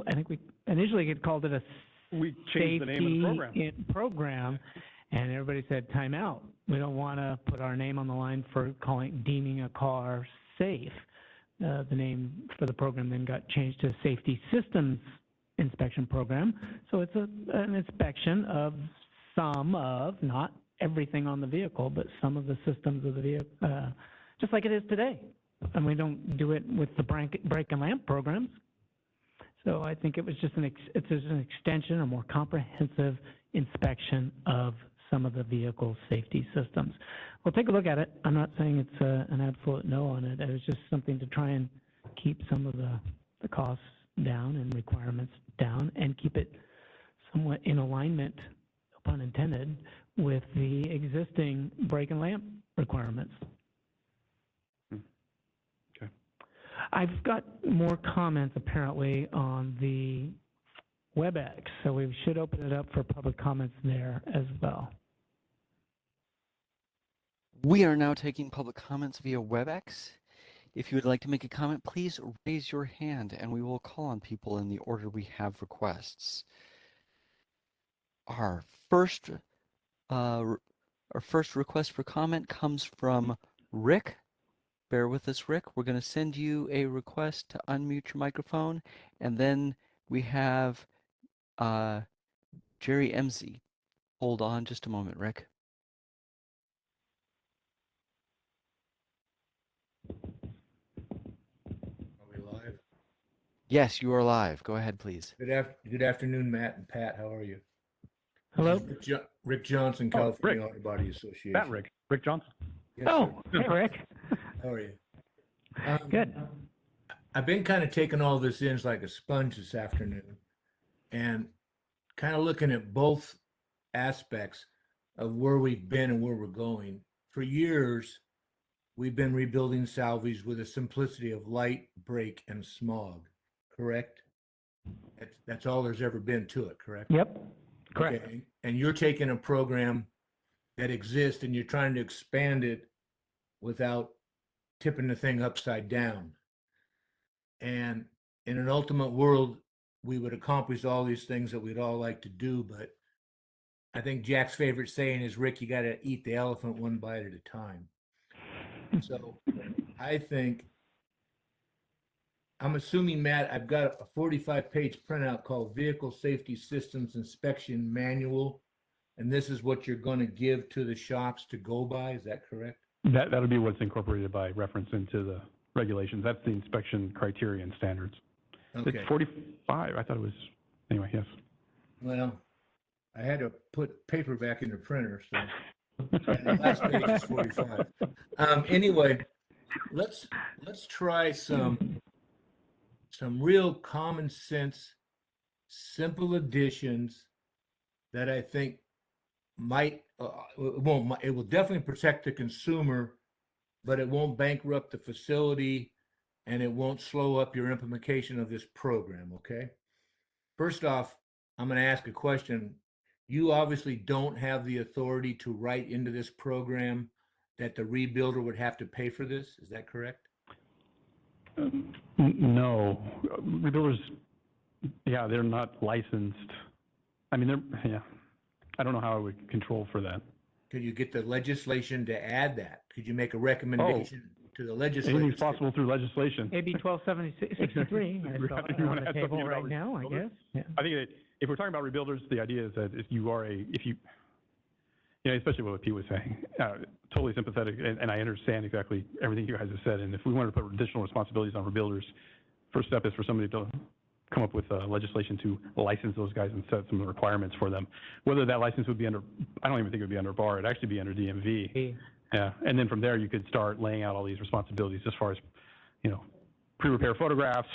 I think we initially had called it a we changed the name of the program, and everybody said, time out. We don't want to put our name on the line for deeming a car safe. The name for the program then got changed to Safety Systems Inspection Program. So it's an inspection of not everything on the vehicle, but some of the systems of the vehicle, just like it is today. And we don't do it with the brake and lamp programs. So I think it was just it's an extension, a more comprehensive inspection of some of the vehicle safety systems. We'll take a look at it. I'm not saying it's an absolute no on it. It was just something to try and keep some of the costs down and requirements down and keep it somewhat in alignment, pun intended, with the existing brake and lamp requirements. Okay. I've got more comments apparently on the WebEx, so we should open it up for public comments there as well. We are now taking public comments via WebEx. If you would like to make a comment, please raise your hand and we will call on people in the order we have requests. Our first request for comment comes from Rick. Bear with us, Rick. We're going to send you a request to unmute your microphone, and then we have Jerry Emsey. Hold on just a moment, Rick. Live? Yes, you are live. Go ahead, please. Good afternoon, Matt and Pat. How are you? Hello? This is Rick Johnson, California Auto Body Association. That Rick Johnson. Yes, Oh, sir. hey, Rick. How are you? Good. I've been kind of taking all this in like a sponge this afternoon and kind of looking at both aspects of where we've been and where we're going. For years, we've been rebuilding salvage with a simplicity of light, brake, and smog, correct? That's all there's ever been to it, correct? Yep, correct. Okay. And you're taking a program that exists and you're trying to expand it without tipping the thing upside down. And in an ultimate world, we would accomplish all these things that we'd all like to do, but I think Jack's favorite saying is, Rick, you got to eat the elephant one bite at a time. So I think, I'm assuming, Matt, I've got a 45-page printout called Vehicle Safety Systems Inspection Manual, and this is what you're going to give to the shops to go by. Is that correct? That'll be what's incorporated by reference into the regulations. That's the inspection criteria and standards. Okay. It's 45. I thought it was, anyway, yes. Well, I had to put paper back in the printer, so the last page is 45. Anyway, let's try some real common sense, simple additions that I think might it will definitely protect the consumer, but it won't bankrupt the facility and it won't slow up your implementation of this program. Okay. First off, I'm going to ask a question. You obviously don't have the authority to write into this program that the rebuilder would have to pay for this. Is that correct? No. Rebuilders, yeah, they're not licensed. I mean, yeah. I don't know how I would control for that. Could you get the legislation to add that? Could you make a recommendation to the legislature? Anything's possible through legislation. AB 1263, I saw it on the table right now, I guess. Yeah. I think that if we're talking about rebuilders, the idea is that if you are especially what Pete was saying, totally sympathetic, and I understand exactly everything you guys have said. And if we wanted to put additional responsibilities on rebuilders, first step is for somebody to come up with legislation to license those guys and set some requirements for them. Whether that license would be under, I don't even think it would be under BAR, it'd actually be under DMV. Yeah, and then from there you could start laying out all these responsibilities as far as, pre-repair photographs,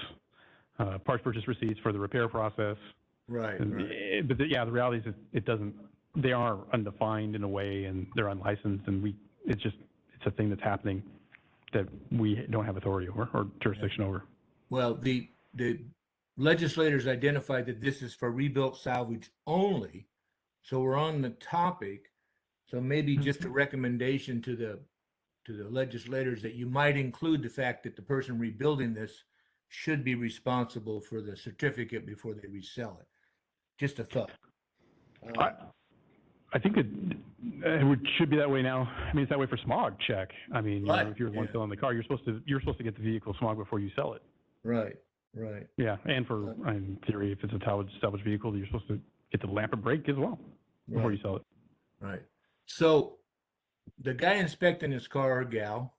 parts purchase receipts for the repair process. Right. But the reality is they are undefined in a way and they're unlicensed, and it's a thing that's happening that we don't have authority over or jurisdiction over. Well, the legislators identified that this is for rebuilt salvage only, so we're on the topic. So maybe just a recommendation to the legislators that you might include the fact that the person rebuilding this should be responsible for the certificate before they resell it. Just a thought. I think it should be that way now. I mean, it's that way for smog check. I mean, if you're the one selling the car, you're supposed to get the vehicle smog before you sell it. Right. Yeah, and in theory, if it's a salvage vehicle, you're supposed to get the lamp and brake as well before you sell it. Right. So the guy inspecting his car or gal,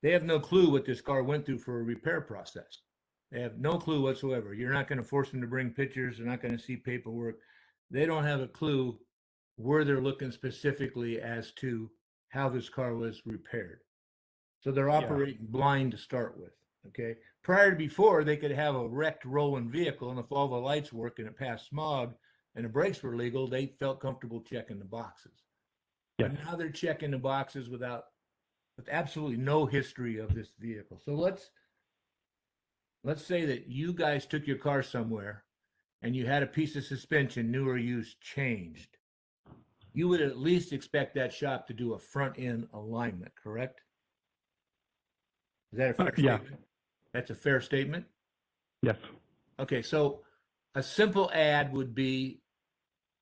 they have no clue what this car went through for a repair process. They have no clue whatsoever. You're not going to force them to bring pictures. They're not going to see paperwork. They don't have a clue where they're looking specifically as to how this car was repaired. So they're operating blind to start with. Okay. Prior to before, they could have a wrecked rolling vehicle, and if all the lights work and it passed smog and the brakes were legal, they felt comfortable checking the boxes. Yes. But now they're checking the boxes with absolutely no history of this vehicle. So let's say that you guys took your car somewhere and you had a piece of suspension, new or used, changed, you would at least expect that shop to do a front end alignment, correct? Is that a fair Yeah. statement? That's a fair statement? Yes. Okay, so a simple ad would be,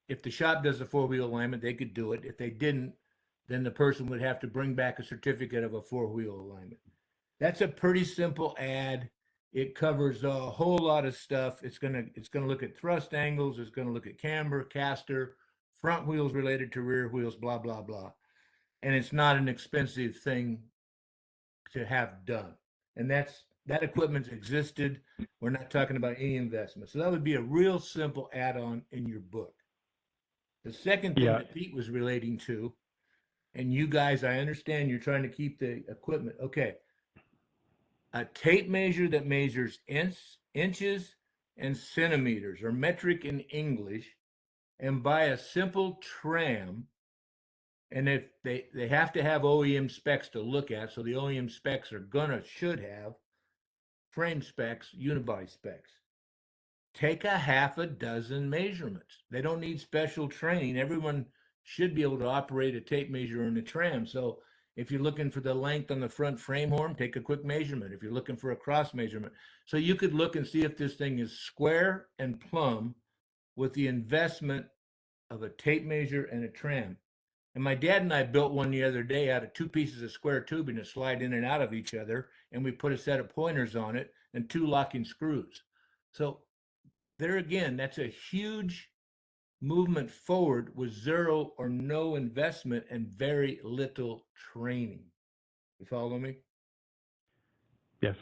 if the shop does a four-wheel alignment, they could do it. If they didn't, then the person would have to bring back a certificate of a four-wheel alignment. That's a pretty simple ad. It covers a whole lot of stuff. It's gonna look at thrust angles. It's gonna look at camber, caster, front wheels related to rear wheels, blah, blah, blah. And it's not an expensive thing to have done. And that equipment's existed. We're not talking about any investment. So that would be a real simple add-on in your book. The second thing Yeah. that Pete was relating to, and you guys, I understand you're trying to keep the equipment. Okay. A tape measure that measures inches and centimeters, or metric in English, and buy a simple tram. And if they have to have OEM specs to look at, so the OEM specs should have frame specs, unibody specs. Take a half a dozen measurements. They don't need special training. Everyone should be able to operate a tape measure in a tram. So if you're looking for the length on the front frame horn, take a quick measurement. If you're looking for a cross measurement. So you could look and see if this thing is square and plumb with the investment of a tape measure and a tram. And my dad and I built one the other day out of two pieces of square tubing to slide in and out of each other. And we put a set of pointers on it and two locking screws. So there again, that's a huge movement forward with zero or no investment and very little training. You follow me? Yes.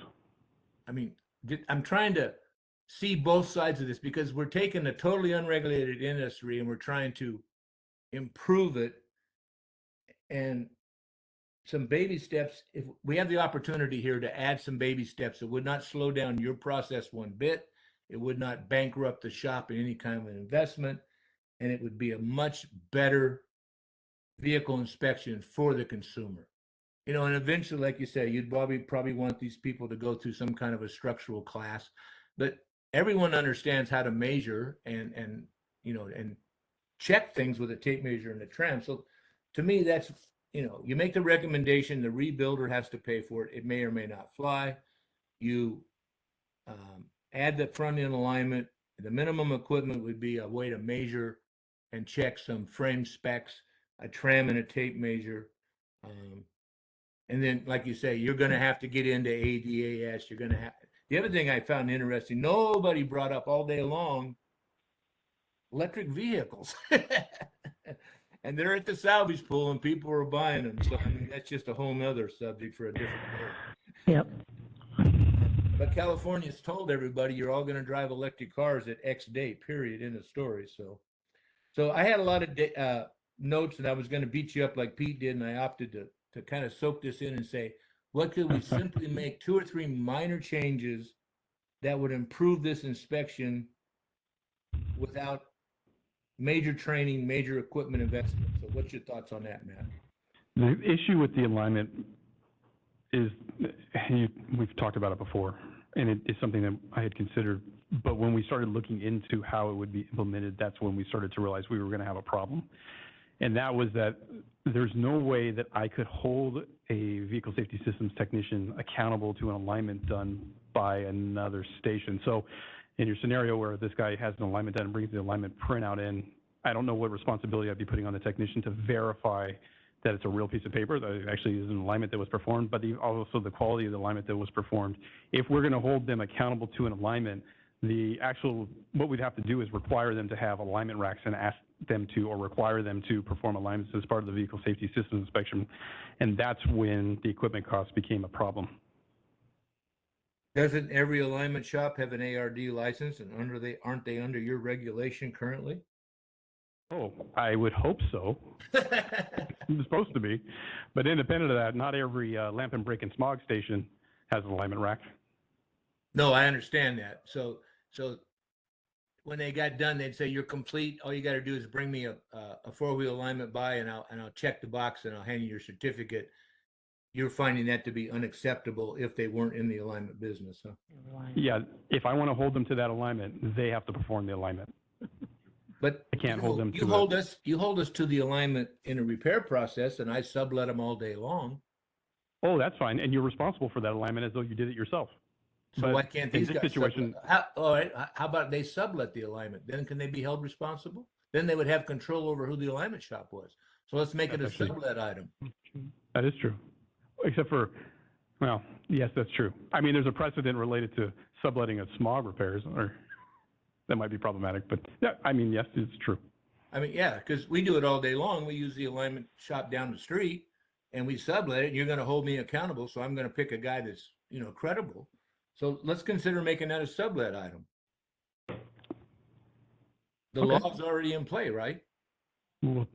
I mean, I'm trying to see both sides of this, because we're taking a totally unregulated industry and we're trying to improve it. And some baby steps, if we have the opportunity here to add some baby steps, it would not slow down your process one bit. It would not bankrupt the shop in any kind of an investment. And it would be a much better vehicle inspection for the consumer. You know, and eventually, like you say, you'd probably want these people to go through some kind of a structural class, but everyone understands how to measure and you know, and check things with a tape measure and a tram. So to me, that's, you know, you make the recommendation, the rebuilder has to pay for it. It may or may not fly. You add the front end alignment. The minimum equipment would be a way to measure and check some frame specs, a tram and a tape measure. And then, like you say, you're going to have to get into ADAS. You're going to have. The other thing I found interesting, nobody brought up all day long, electric vehicles. And they're at the salvage pool and people are buying them. So, I mean, that's just a whole nother subject for a different day. Yep. But California's told everybody you're all going to drive electric cars at X date, period, in the story. So I had a lot of notes, and I was going to beat you up like Pete did, and I opted to kind of soak this in and say, what could we simply make 2 or 3 minor changes that would improve this inspection without major training, major equipment investment? So what's your thoughts on that, Matt? The issue with the alignment is, we've talked about it before, and it is something that I had considered, but when we started looking into how it would be implemented, that's when we started to realize we were going to have a problem. And that was that there's no way that I could hold a vehicle safety systems technician accountable to an alignment done by another station. So in your scenario where this guy has an alignment done and brings the alignment printout in, I don't know what responsibility I'd be putting on the technician to verify that it's a real piece of paper, that it actually is an alignment that was performed, but also the quality of the alignment that was performed. If we're going to hold them accountable to an alignment, what we'd have to do is require them to have alignment racks and ask them to, or require them to perform alignments as part of the vehicle safety systems inspection. And that's when the equipment costs became a problem. Doesn't every alignment shop have an ARD license, and aren't they under your regulation currently? Oh, I would hope so. It's supposed to be. But independent of that, not every lamp and brake and smog station has an alignment rack. No, I understand that. So when they got done, they'd say, you're complete. All you got to do is bring me a 4-wheel alignment by, and I'll check the box and I'll hand you your certificate. you're finding that to be unacceptable if they weren't in the alignment business, huh? Yeah, if I want to hold them to that alignment, they have to perform the alignment. But I can't hold them you to hold us to the alignment in a repair process, and I sublet them all day long. Oh, that's fine, and you're responsible for that alignment as though you did it yourself. So But why can't in these this guys situation, all right, how about they sublet the alignment? Then can they be held responsible? Then they would have control over who the alignment shop was. So let's make it a sublet item. that is true. Except for, well, yes, that's true. I mean, there's a precedent related to subletting of smog repairs, or that might be problematic, but yeah, I mean, yes, it's true. I mean, yeah, because we do it all day long. We use the alignment shop down the street and we sublet it, and you're going to hold me accountable. So I'm going to pick a guy that's, credible. So let's consider making that a sublet item. The Okay. law's already in play, right? Well,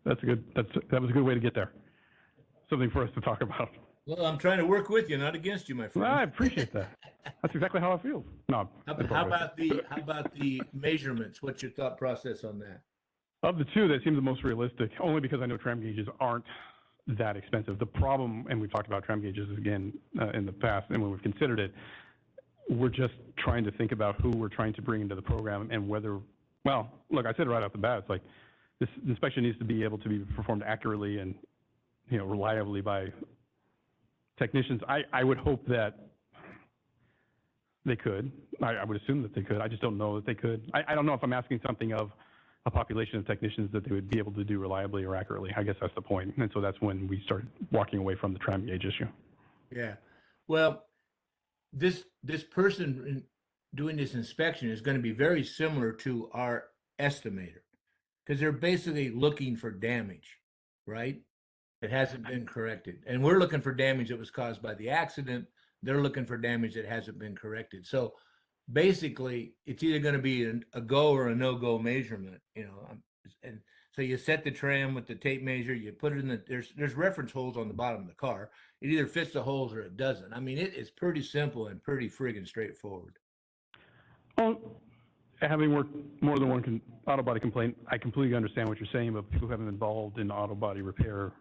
that was a good way to get there. Something for us to talk about. Well, I'm trying to work with you, not against you, my friend. Well, I appreciate that. That's exactly how I feel. No. How about the measurements? What's your thought process on that? Of the two, that seems the most realistic, only because I know tram gauges aren't that expensive. The problem, and we've talked about tram gauges again in the past, and when we've considered it, we're just trying to think about who we're trying to bring into the program and whether, well, look, I said right off the bat, it's like this inspection needs to be able to be performed accurately and, reliably by technicians. I would hope that they could. I would assume that they could. I just don't know that they could. I don't know if I'm asking something of a population of technicians that they would be able to do reliably or accurately. I guess that's the point. And so that's when we started walking away from the tram gauge issue. Yeah. Well, this person doing this inspection is going to be very similar to our estimator, because they're basically looking for damage, right? That hasn't been corrected. And we're looking for damage that was caused by the accident. They're looking for damage that hasn't been corrected. So basically, it's either going to be a go or a no-go measurement, and so you set the tram with the tape measure, you put it in there's reference holes on the bottom of the car. It either fits the holes or it doesn't. I mean, it is pretty simple and pretty friggin' straightforward. Well, having worked more than one auto body complaint, I completely understand what you're saying, but people who haven't been involved in auto body repair,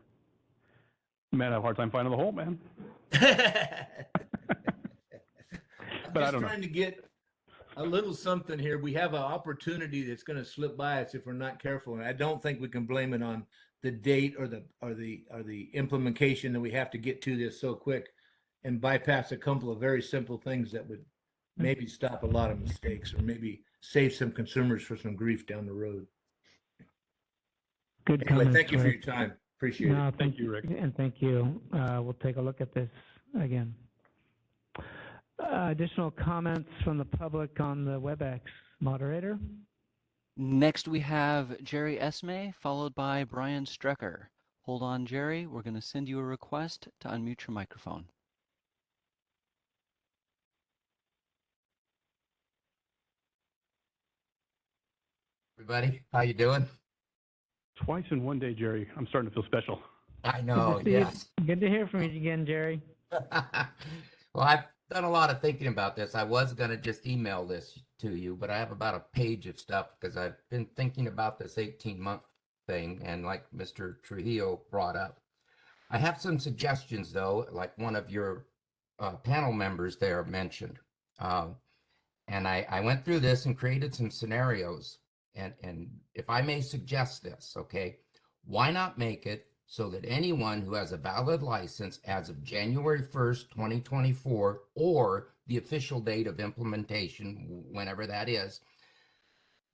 man, I have a hard time finding the hole, man. But I don't know. I'm just trying to get a little something here. We have an opportunity that's going to slip by us if we're not careful, and I don't think we can blame it on the date or the implementation that we have to get to this so quick and bypass a couple of very simple things that would maybe stop a lot of mistakes or maybe save some consumers for some grief down the road. Good anyway, comments, thank you for Rick. your time. Appreciate it. Thank you, Rick. And thank you. We'll take a look at this again. Additional comments from the public on the WebEx. Moderator? Next, we have Jerry Esme, followed by Brian Strecker. Hold on, Jerry. We're going to send you a request to unmute your microphone. Everybody, how you doing? Twice in one day, Jerry. I'm starting to feel special. I know, yes. Good to hear from you again, Jerry. Well, I've done a lot of thinking about this. I was going to just email this to you, but I have about a page of stuff because I've been thinking about this 18-month thing, and like Mr. Trujillo brought up. I have some suggestions, though, like one of your panel members there mentioned. And I went through this and created some scenarios. And if I may suggest this, okay, why not make it so that anyone who has a valid license as of January 1st, 2024, or the official date of implementation, whenever that is,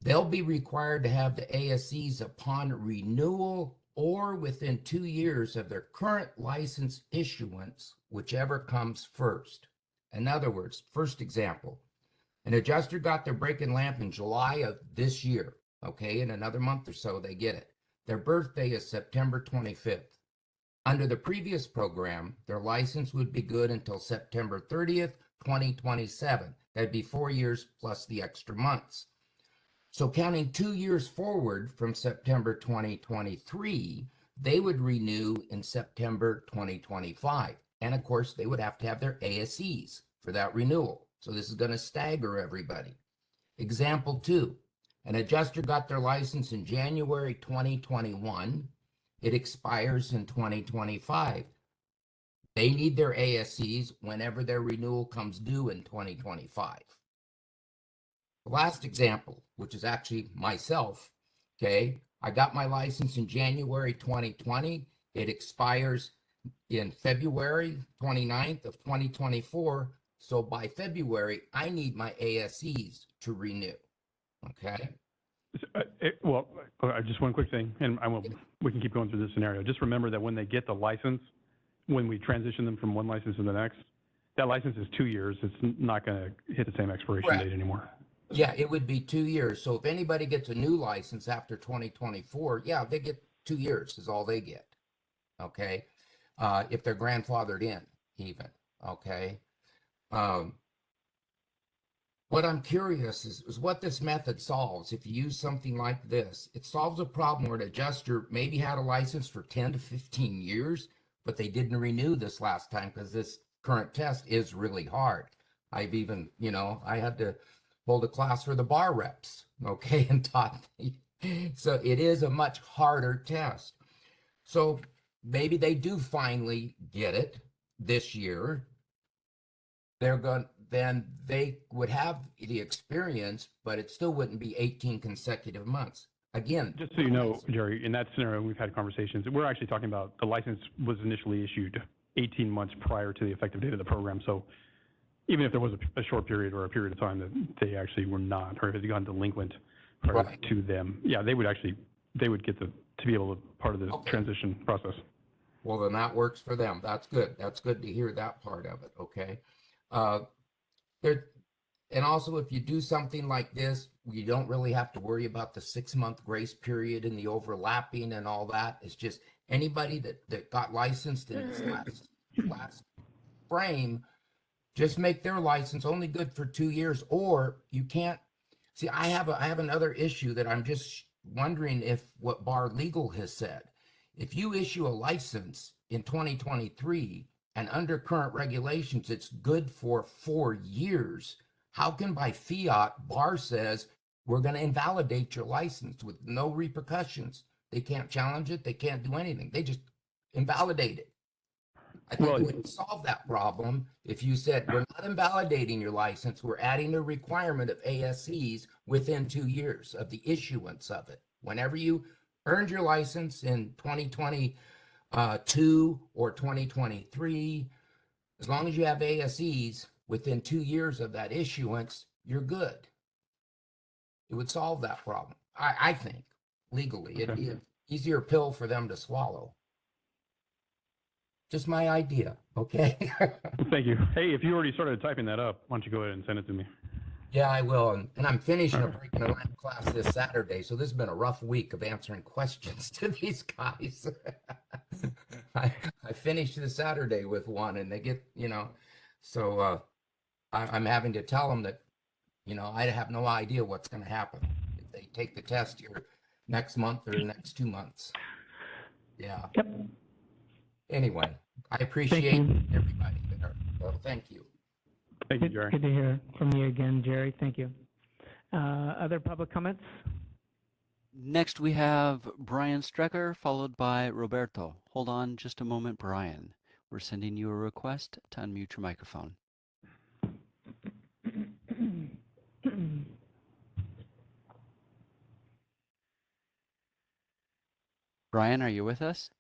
they'll be required to have the ASCs upon renewal or within 2 years of their current license issuance, whichever comes first. In other words, first example, an adjuster got their brake and lamp in July of this year, okay? In another month or so, they get it. Their birthday is September 25th. Under the previous program, their license would be good until September 30th, 2027. That'd be 4 years plus the extra months. So counting 2 years forward from September 2023, they would renew in September 2025. And of course, they would have to have their ASEs for that renewal. So this is going to stagger everybody. Example 2, an adjuster got their license in January 2021. It expires in 2025. They need their ASCs whenever their renewal comes due in 2025. The last example, which is actually myself, okay, I got my license in January 2020. It expires in February 29th of 2024. So by February, I need my ASCs to renew, okay? Well, just one quick thing, and we can keep going through this scenario. Just remember that when they get the license, when we transition them from one license to the next, that license is 2 years. It's not going to hit the same expiration date anymore. Yeah, it would be 2 years. So if anybody gets a new license after 2024, yeah, they get 2 years is all they get, okay? If they're grandfathered in, even, okay? What I'm curious is what this method solves. If you use something like this, it solves a problem where an adjuster maybe had a license for 10 to 15 years, but they didn't renew this last time because this current test is really hard. I've even, I had to hold a class for the bar reps, okay, and taught me. So it is a much harder test. So maybe they do finally get it this year. Then they would have the experience, but it still wouldn't be 18 consecutive months. Again, just so you know, Jerry, in that scenario, we've had conversations. We're actually talking about the license was initially issued 18 months prior to the effective date of the program. So even if there was a short period or a period of time that they actually were not, or if it had gone delinquent prior to them, yeah, they would get to be able to part of the transition process. Well, then that works for them. That's good. That's good to hear that part of it. Okay. And also, if you do something like this, you don't really have to worry about the 6-month grace period and the overlapping and all that. It's just anybody that got licensed in this last frame, just make their license only good for 2 years, or you can't. See, I have another issue that I'm just wondering if what Bar Legal has said. If you issue a license in 2023 and under current regulations, it's good for 4 years, how can by fiat Bar says we're going to invalidate your license with no repercussions? They can't challenge it. They can't do anything. They just invalidate it. I think it would solve that problem if you said, we're not invalidating your license, we're adding a requirement of ASCs within 2 years of the issuance of it. Whenever you earned your license in 2022 or 2023, as long as you have ASCs within 2 years of that issuance, you're good. It would solve that problem, I think, legally. It'd be an easier pill for them to swallow. Just my idea, okay? Thank you. Hey, if you already started typing that up, why don't you go ahead and send it to me? Yeah, I will. And I'm finishing a breaking the lamp class this Saturday, so this has been a rough week of answering questions to these guys. I finished this Saturday with one, and they get, so I'm having to tell them that, I have no idea what's going to happen if they take the test here next month or the next 2 months. Yeah. Yep. Anyway, I appreciate everybody there. So thank you. Thank you, Jerry. Good to hear from you again, Jerry. Thank you. Other public comments? Next, we have Brian Strecker, followed by Roberto. Hold on just a moment, Brian. We're sending you a request to unmute your microphone. Brian, are you with us?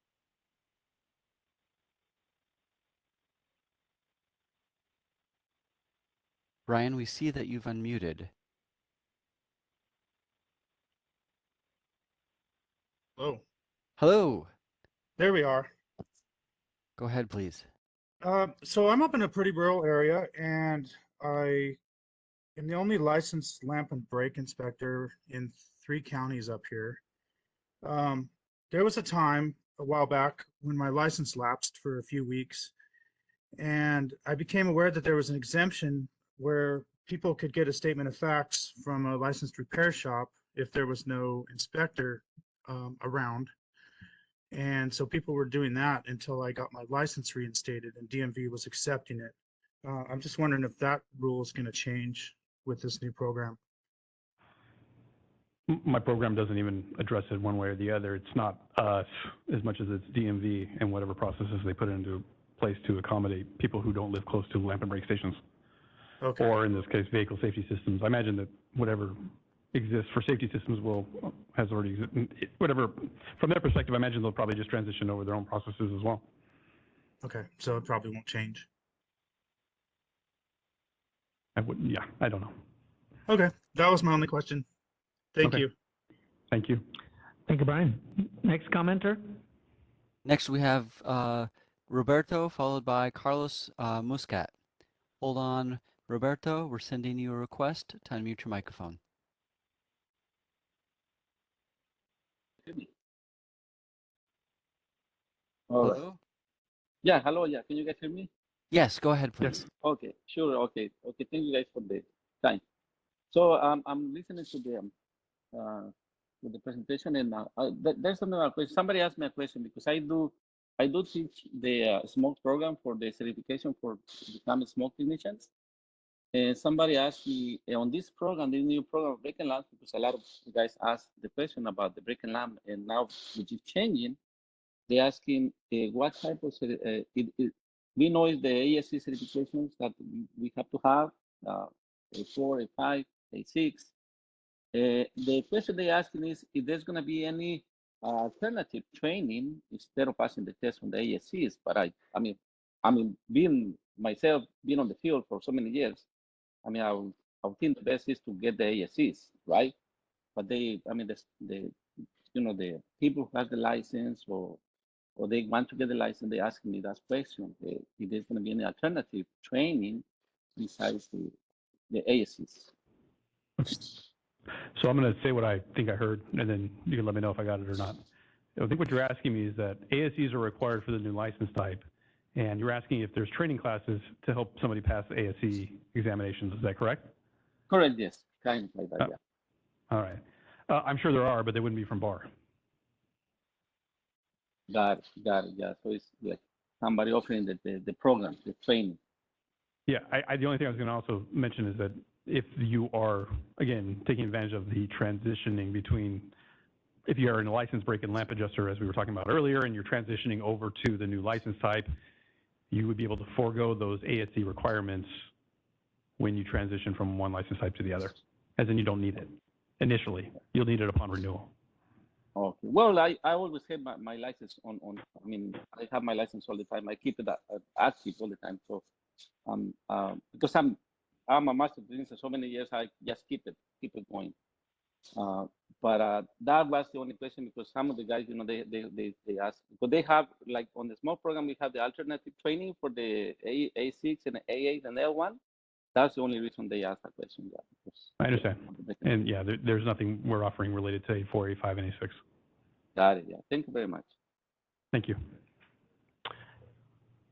Brian, we see that you've unmuted. Hello. Hello. There we are. Go ahead, please. So I'm up in a pretty rural area, and I am the only licensed lamp and brake inspector in 3 counties up here. There was a time a while back when my license lapsed for a few weeks, and I became aware that there was an exemption where people could get a statement of facts from a licensed repair shop if there was no inspector around. And so people were doing that until I got my license reinstated and DMV was accepting it. I'm just wondering if that rule is going to change with this new program. My program doesn't even address it one way or the other. It's not us as much as it's DMV and whatever processes they put into place to accommodate people who don't live close to lamp and brake stations. Okay. Or in this case, vehicle safety systems. I imagine that whatever exists for safety systems has already existed. Whatever, from their perspective, I imagine they'll probably just transition over their own processes as well. Okay, so it probably won't change. I wouldn't, yeah, I don't know. Okay, that was my only question. Thank Okay. you. Thank you. Thank you, Brian. Next commenter? Next, we have Roberto, followed by Carlos Muscat. Hold on, Roberto. We're sending you a request to unmute your microphone. All right. Hello? Yeah, hello. Yeah, can you guys hear me? Yes, go ahead, please. Okay, sure. Okay, okay. Thank you guys for the time. So I'm listening to the presentation, and there's another question. Somebody asked me a question because I do teach the smoke program for the certification for becoming smoke technicians. And somebody asked me on this program, this new program of braking lamps, because a lot of you guys asked the question about the braking lamp, and now which is changing. They asking what type of we know is the ASC certifications that we have to have, A4, A5, A6. The question they asking is if there's going to be any alternative training instead of passing the test on the ASCs. But I mean, being on the field for so many years, I mean, I would think the best is to get the ASCs, right? But the people who have the license or they want to get the license, they ask me that question, if there's going to be any alternative training besides the ASCs. So I'm going to say what I think I heard, and then you can let me know if I got it or not. I think what you're asking me is that ASCs are required for the new license type, and you're asking if there's training classes to help somebody pass ASC examinations. Is that correct? Correct, yes. Kind of like that, yeah. All right. I'm sure there are, but they wouldn't be from BAR. Got it, yeah. So it's like somebody offering the program, the training. Yeah, the only thing I was going to also mention is that if you are, again, taking advantage of the transitioning between, if you are in a licensed brake and lamp adjuster, as we were talking about earlier, and you're transitioning over to the new license type, you would be able to forego those ASC requirements when you transition from one license type to the other, as in you don't need it initially. You'll need it upon renewal. Okay. Well, I always have my license on. I mean, I have my license all the time. I keep it active all the time. So, because I'm a master technician so many years, I just keep it going. But that was the only question because some of the guys, they ask, because they have, like on the small program, we have the alternative training for the A6 and A8 and L1. That's the only reason they asked that question. Yeah, I understand. And yeah, there's nothing we're offering related to A4, A5, and A6. Got it, yeah. Thank you very much. Thank you.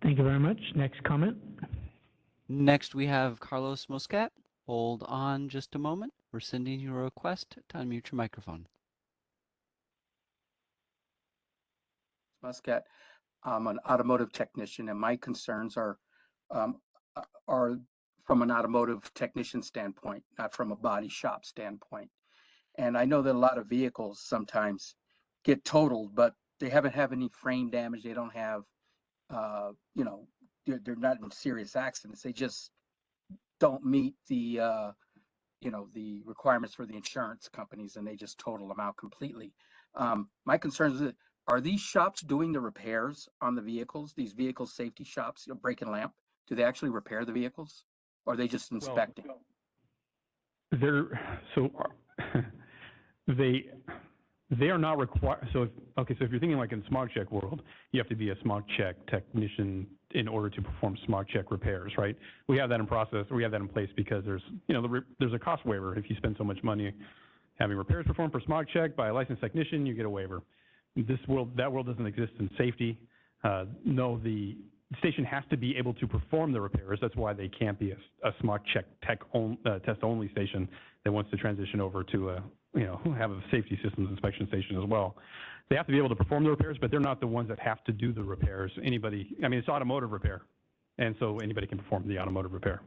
Thank you very much. Next comment? Next, we have Carlos Muscat. Hold on just a moment. We're sending you a request to unmute your microphone. Muscat. I'm an automotive technician, and my concerns are from an automotive technician standpoint, not from a body shop standpoint. And I know that a lot of vehicles sometimes get totaled, but they haven't had any frame damage. They don't have, they're not in serious accidents. They just don't meet the, the requirements for the insurance companies, and they just total them out completely. My concern is that, are these shops doing the repairs on the vehicles, these vehicle safety shops, brake and lamp? Do they actually repair the vehicles, or are they just inspecting? They are not required. So if you're thinking like in smog check world, you have to be a smog check technician in order to perform smog check repairs, right? We have that in process. We have that in place because there's a cost waiver. If you spend so much money having repairs performed for smog check by a licensed technician, you get a waiver. That world doesn't exist in safety. No, the station has to be able to perform the repairs. That's why they can't be a smog check test only station that wants to transition over to have a safety systems inspection station as well. They have to be able to perform the repairs, but they're not the ones that have to do the repairs. It's automotive repair, and so anybody can perform the automotive repair.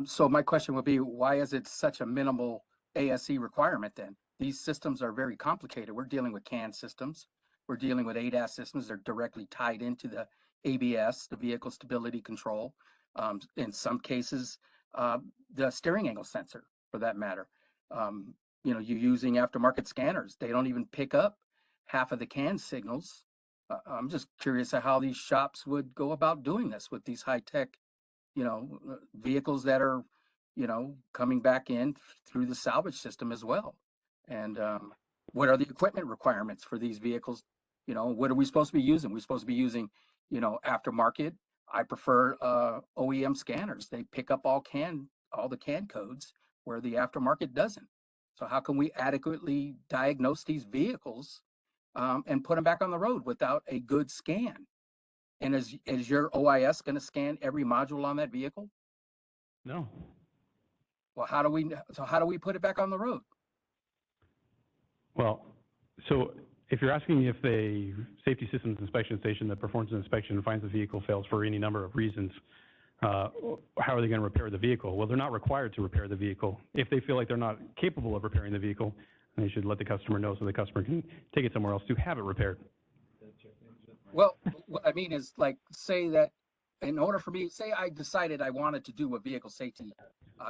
So my question would be, why is it such a minimal ASE requirement then? These systems are very complicated. We're dealing with CAN systems. We're dealing with ADAS systems. They're directly tied into the ABS, the vehicle stability control. In some cases, the steering angle sensor, for that matter. You know, you're using aftermarket scanners. They don't even pick up half of the CAN signals. I'm just curious of how these shops would go about doing this with these high-tech, you know, vehicles that are, you know, coming back in through the salvage system as well. And what are the equipment requirements for these vehicles? You know, what are we supposed to be using? We're supposed to be using, you know, aftermarket. I prefer OEM scanners. They pick up all the CAN codes where the aftermarket doesn't. So how can we adequately diagnose these vehicles and put them back on the road without a good scan? And is your OIS going to scan every module on that vehicle? No. Well, how do we put it back on the road? Well, so if you're asking if a safety systems inspection station that performs an inspection and finds the vehicle fails for any number of reasons, how are they going to repair the vehicle? Well, they're not required to repair the vehicle. If they feel like they're not capable of repairing the vehicle, they should let the customer know so the customer can take it somewhere else to have it repaired. Well, what I mean is, like, say that in order for me, say I decided I wanted to do a vehicle safety,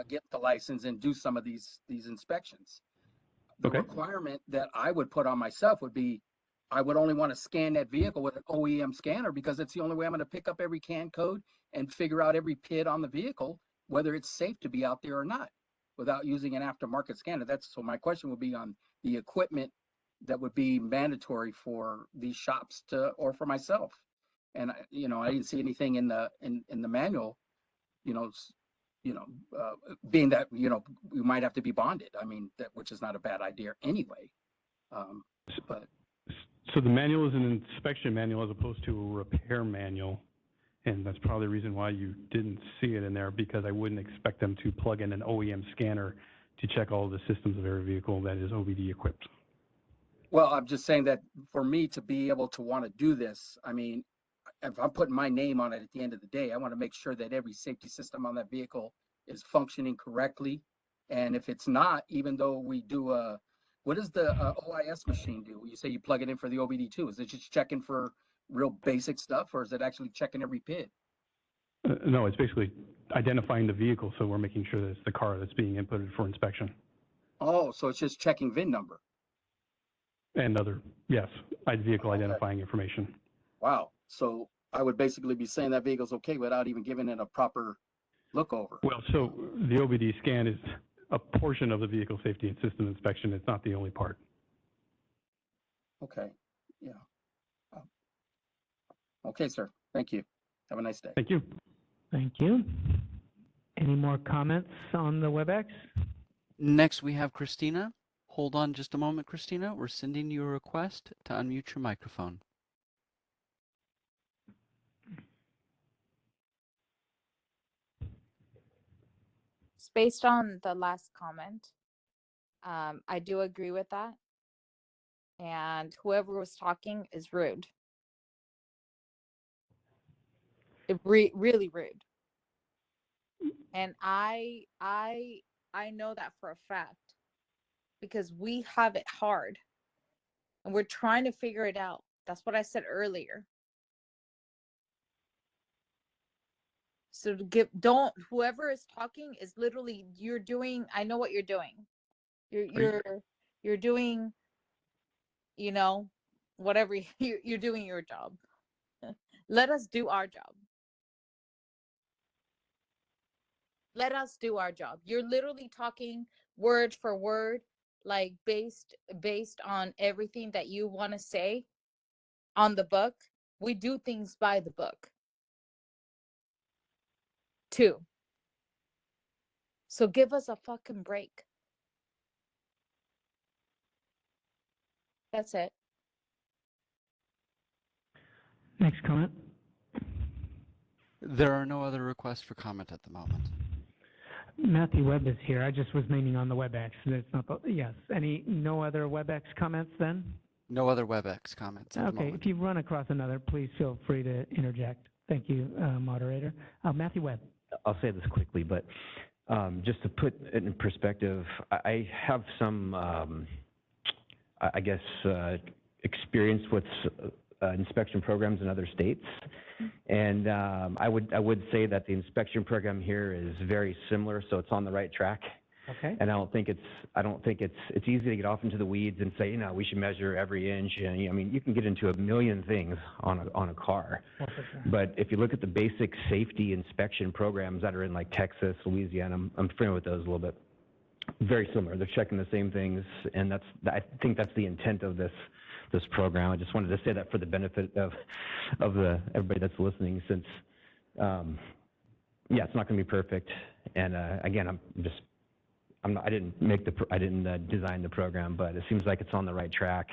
get the license and do some of these inspections. The requirement that I would put on myself would be, I would only want to scan that vehicle with an OEM scanner because it's the only way I'm going to pick up every CAN code and figure out every PID on the vehicle, whether it's safe to be out there or not, without using an aftermarket scanner. So my question would be on the equipment that would be mandatory for these shops or for myself. And you know, I didn't see anything in the manual, being that, you know, we might have to be bonded. I mean, which is not a bad idea anyway. But so the manual is an inspection manual as opposed to a repair manual. And that's probably the reason why you didn't see it in there, because I wouldn't expect them to plug in an OEM scanner to check all of the systems of every vehicle that is OBD equipped. Well, I'm just saying that for me to be able to want to do this, I mean, if I'm putting my name on it at the end of the day, I want to make sure that every safety system on that vehicle is functioning correctly. And if it's not, even though we do what does the OIS machine do? You say you plug it in for the OBD2. Is it just checking for real basic stuff, or is it actually checking every PID? No, it's basically identifying the vehicle, so we're making sure that it's the car that's being inputted for inspection. Oh, so it's just checking VIN number. And other, yes, vehicle identifying information. Wow. So I would basically be saying that vehicle's okay without even giving it a proper look over. Well, so the OBD scan is a portion of the vehicle safety and system inspection. It's not the only part. Okay. Yeah. Okay, sir. Thank you. Have a nice day. Thank you. Thank you. Any more comments on the WebEx? Next, we have Christina. Hold on just a moment, Christina. We're sending you a request to unmute your microphone. Based on the last comment, I do agree with that. And whoever was talking is rude. Really rude. And I know that for a fact, because we have it hard and we're trying to figure it out. That's what I said earlier. So whoever is talking is literally, you're doing, I know what you're doing. You're doing, you know, whatever, you're doing your job. Let us do our job. Let us do our job. You're literally talking word for word, like based on everything that you want to say on the book. We do things by the book too. So give us a fucking break. That's it. Next comment. There are no other requests for comment at the moment. Matthew Webb is here. I just was meaning on the WebEx. It's not yes. No other WebEx comments then? No other WebEx comments at the Okay. moment. If you run across another, please feel free to interject. Thank you, moderator. Matthew Webb. I'll say this quickly, but just to put it in perspective, I have some, I guess, experience with inspection programs in other states. And I would say that the inspection program here is very similar, so it's on the right track. Okay. And I don't think it's easy to get off into the weeds and say, we should measure every inch. And I mean, you can get into a million things on a car. Well, for sure. But if you look at the basic safety inspection programs that are in like Texas, Louisiana, I'm familiar with those a little bit. Very similar. They're checking the same things, and I think that's the intent of this program. I just wanted to say that for the benefit of everybody that's listening, since it's not going to be perfect. And again, I didn't design the program, but it seems like it's on the right track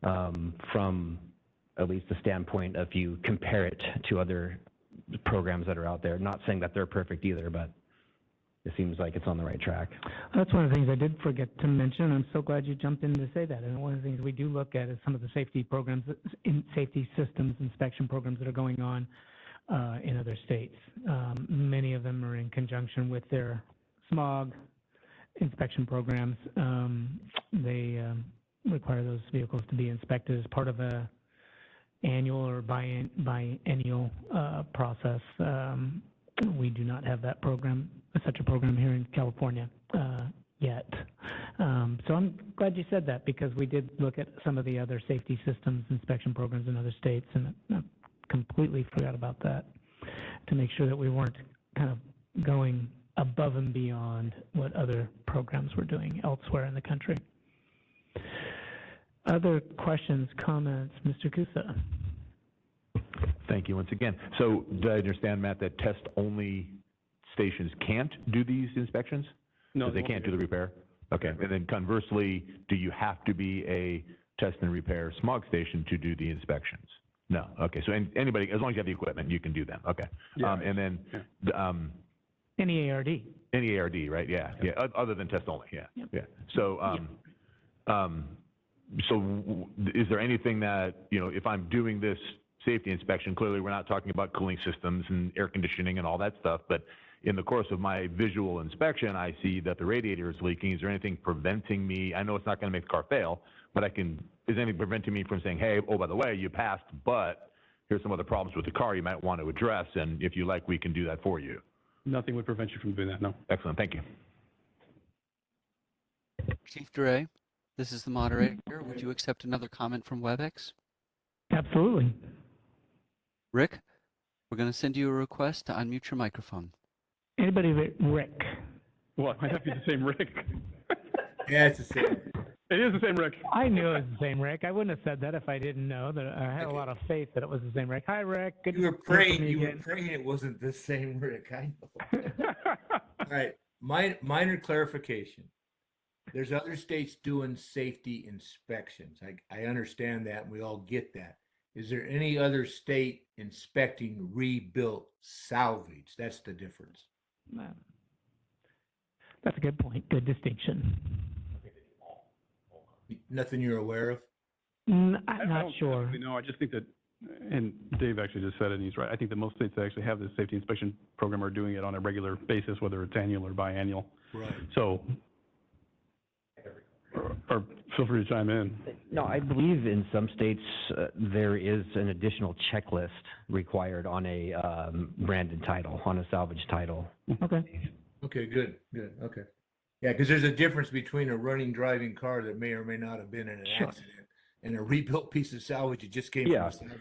from at least the standpoint of you compare it to other programs that are out there. Not saying that they're perfect either, but it seems like it's on the right track. That's one of the things I did forget to mention. I'm so glad you jumped in to say that. And one of the things we do look at is some of the safety programs, safety systems inspection programs that are going on in other states. Many of them are in conjunction with their smog inspection programs. They require those vehicles to be inspected as part of a annual or biennial process. We do not have that program, such a program here in California yet. So I'm glad you said that, because we did look at some of the other safety systems inspection programs in other states, and I completely forgot about that, to make sure that we weren't kind of going above and beyond what other programs were doing elsewhere in the country. Other questions, comments? Mr. Kusa. Thank you once again. So do I understand, Matt, that test-only stations can't do these inspections? No, they can't do the repair? Okay. And then conversely, do you have to be a test and repair smog station to do the inspections? No. Okay. So anybody, as long as you have the equipment, you can do them. Okay. Yeah. And then Any ARD. any ARD, right? Yeah. Yeah. Other than test only. Yeah. Yep. Yeah. So is there anything that, if I'm doing this safety inspection, clearly we're not talking about cooling systems and air conditioning and all that stuff, but in the course of my visual inspection, I see that the radiator is leaking. Is there anything preventing me? I know it's not going to make the car fail, but is anything preventing me from saying, hey, oh, by the way, you passed, but here's some other problems with the car you might want to address, and if you like, we can do that for you? Nothing would prevent you from doing that, no. Excellent. Thank you. Chief DeRay, this is the moderator. Would you accept another comment from WebEx? Absolutely. Rick, we're going to send you a request to unmute your microphone. Anybody but Rick? What? Might have to be the same Rick. Yeah, it's the same. It is the same Rick. I knew it was the same Rick. I wouldn't have said that if I didn't know that. I had a lot of faith that it was the same Rick. Hi, Rick. Good You were to hear from praying. You were again. praying it wasn't the same Rick. I know. All right. Minor clarification. There's other states doing safety inspections. I understand that, and we all get that. Is there any other state inspecting rebuilt salvage? That's the difference. That's a good point. Good distinction. Nothing you're aware of? I'm not sure. No, I just think that, and Dave actually just said it, and he's right. I think that most states that actually have this safety inspection program are doing it on a regular basis, whether it's annual or biannual. Right. So, or feel free to chime in. No, I believe in some states there is an additional checklist required on a branded title, on a salvage title. Okay. Okay, good. Okay. Yeah, because there's a difference between a running, driving car that may or may not have been in an accident and a rebuilt piece of salvage that just came from a salvage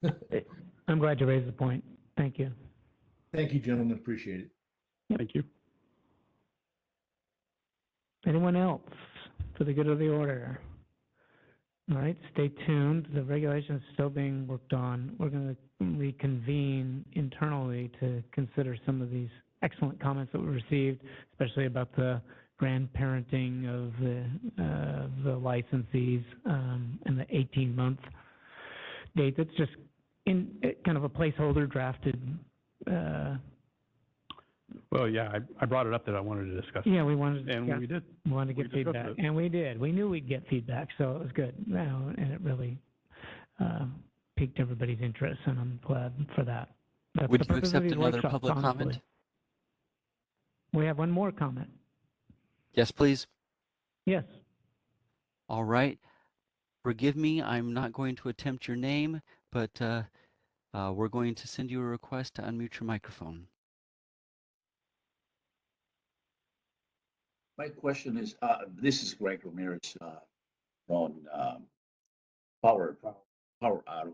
store. I'm glad you raised the point. Thank you. Thank you, gentlemen. Appreciate it. Thank you. Anyone else for the good of the order? All right, stay tuned. The regulation is still being worked on. We're going to reconvene internally to consider some of these excellent comments that we received, especially about the grandparenting of the licensees and the 18-month date. That's just in kind of a placeholder drafted. Well, yeah, I brought it up that I wanted to discuss. Yeah, we wanted to and discuss, we did. We wanted to get feedback, and we did. We knew we'd get feedback, so it was good. And it really piqued everybody's interest, and I'm glad for that. That's Would the you purpose of accept these another workshops, public honestly. comment? We have one more comment. Yes, please. Yes. All right. Forgive me, I'm not going to attempt your name, but We're going to send you a request to unmute your microphone. My question is, this is Greg Ramirez on Power Auto.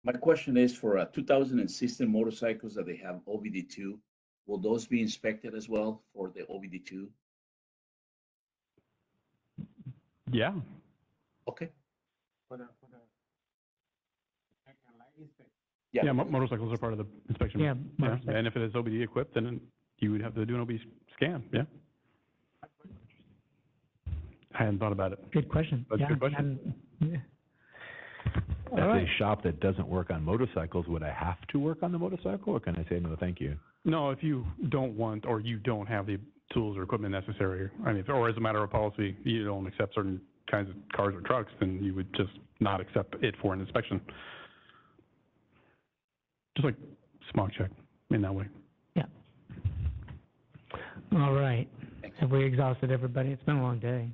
My question is for 2016 motorcycles that they have OBD2, will those be inspected as well for the OBD2? Yeah. Okay. Yeah, motorcycles are part of the inspection. Yeah, And if it is OBD equipped, then you would have to do an OBD scan, yeah. I hadn't thought about it. Good question. That's a good question. As a shop that doesn't work on motorcycles, would I have to work on the motorcycle, or can I say no, thank you? No, if you don't want or you don't have the tools or equipment necessary, I mean, or as a matter of policy, you don't accept certain kinds of cars or trucks, then you would just not accept it for an inspection. Just like smog check in that way. Yeah. All right. Have we exhausted everybody? It's been a long day.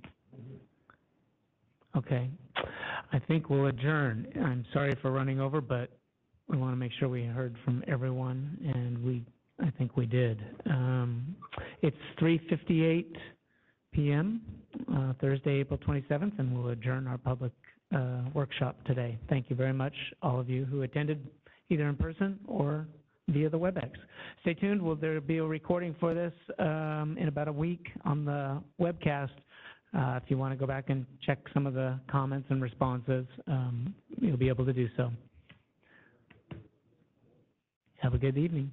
Okay. I think we'll adjourn. I'm sorry for running over, but we want to make sure we heard from everyone, and I think we did. It's 3:58 p.m., Thursday, April 27th, and we'll adjourn our public workshop today. Thank you very much, all of you who attended either in person or via the WebEx. Stay tuned. There will be a recording for this in about a week on the webcast. If you want to go back and check some of the comments and responses, you'll be able to do so. Have a good evening.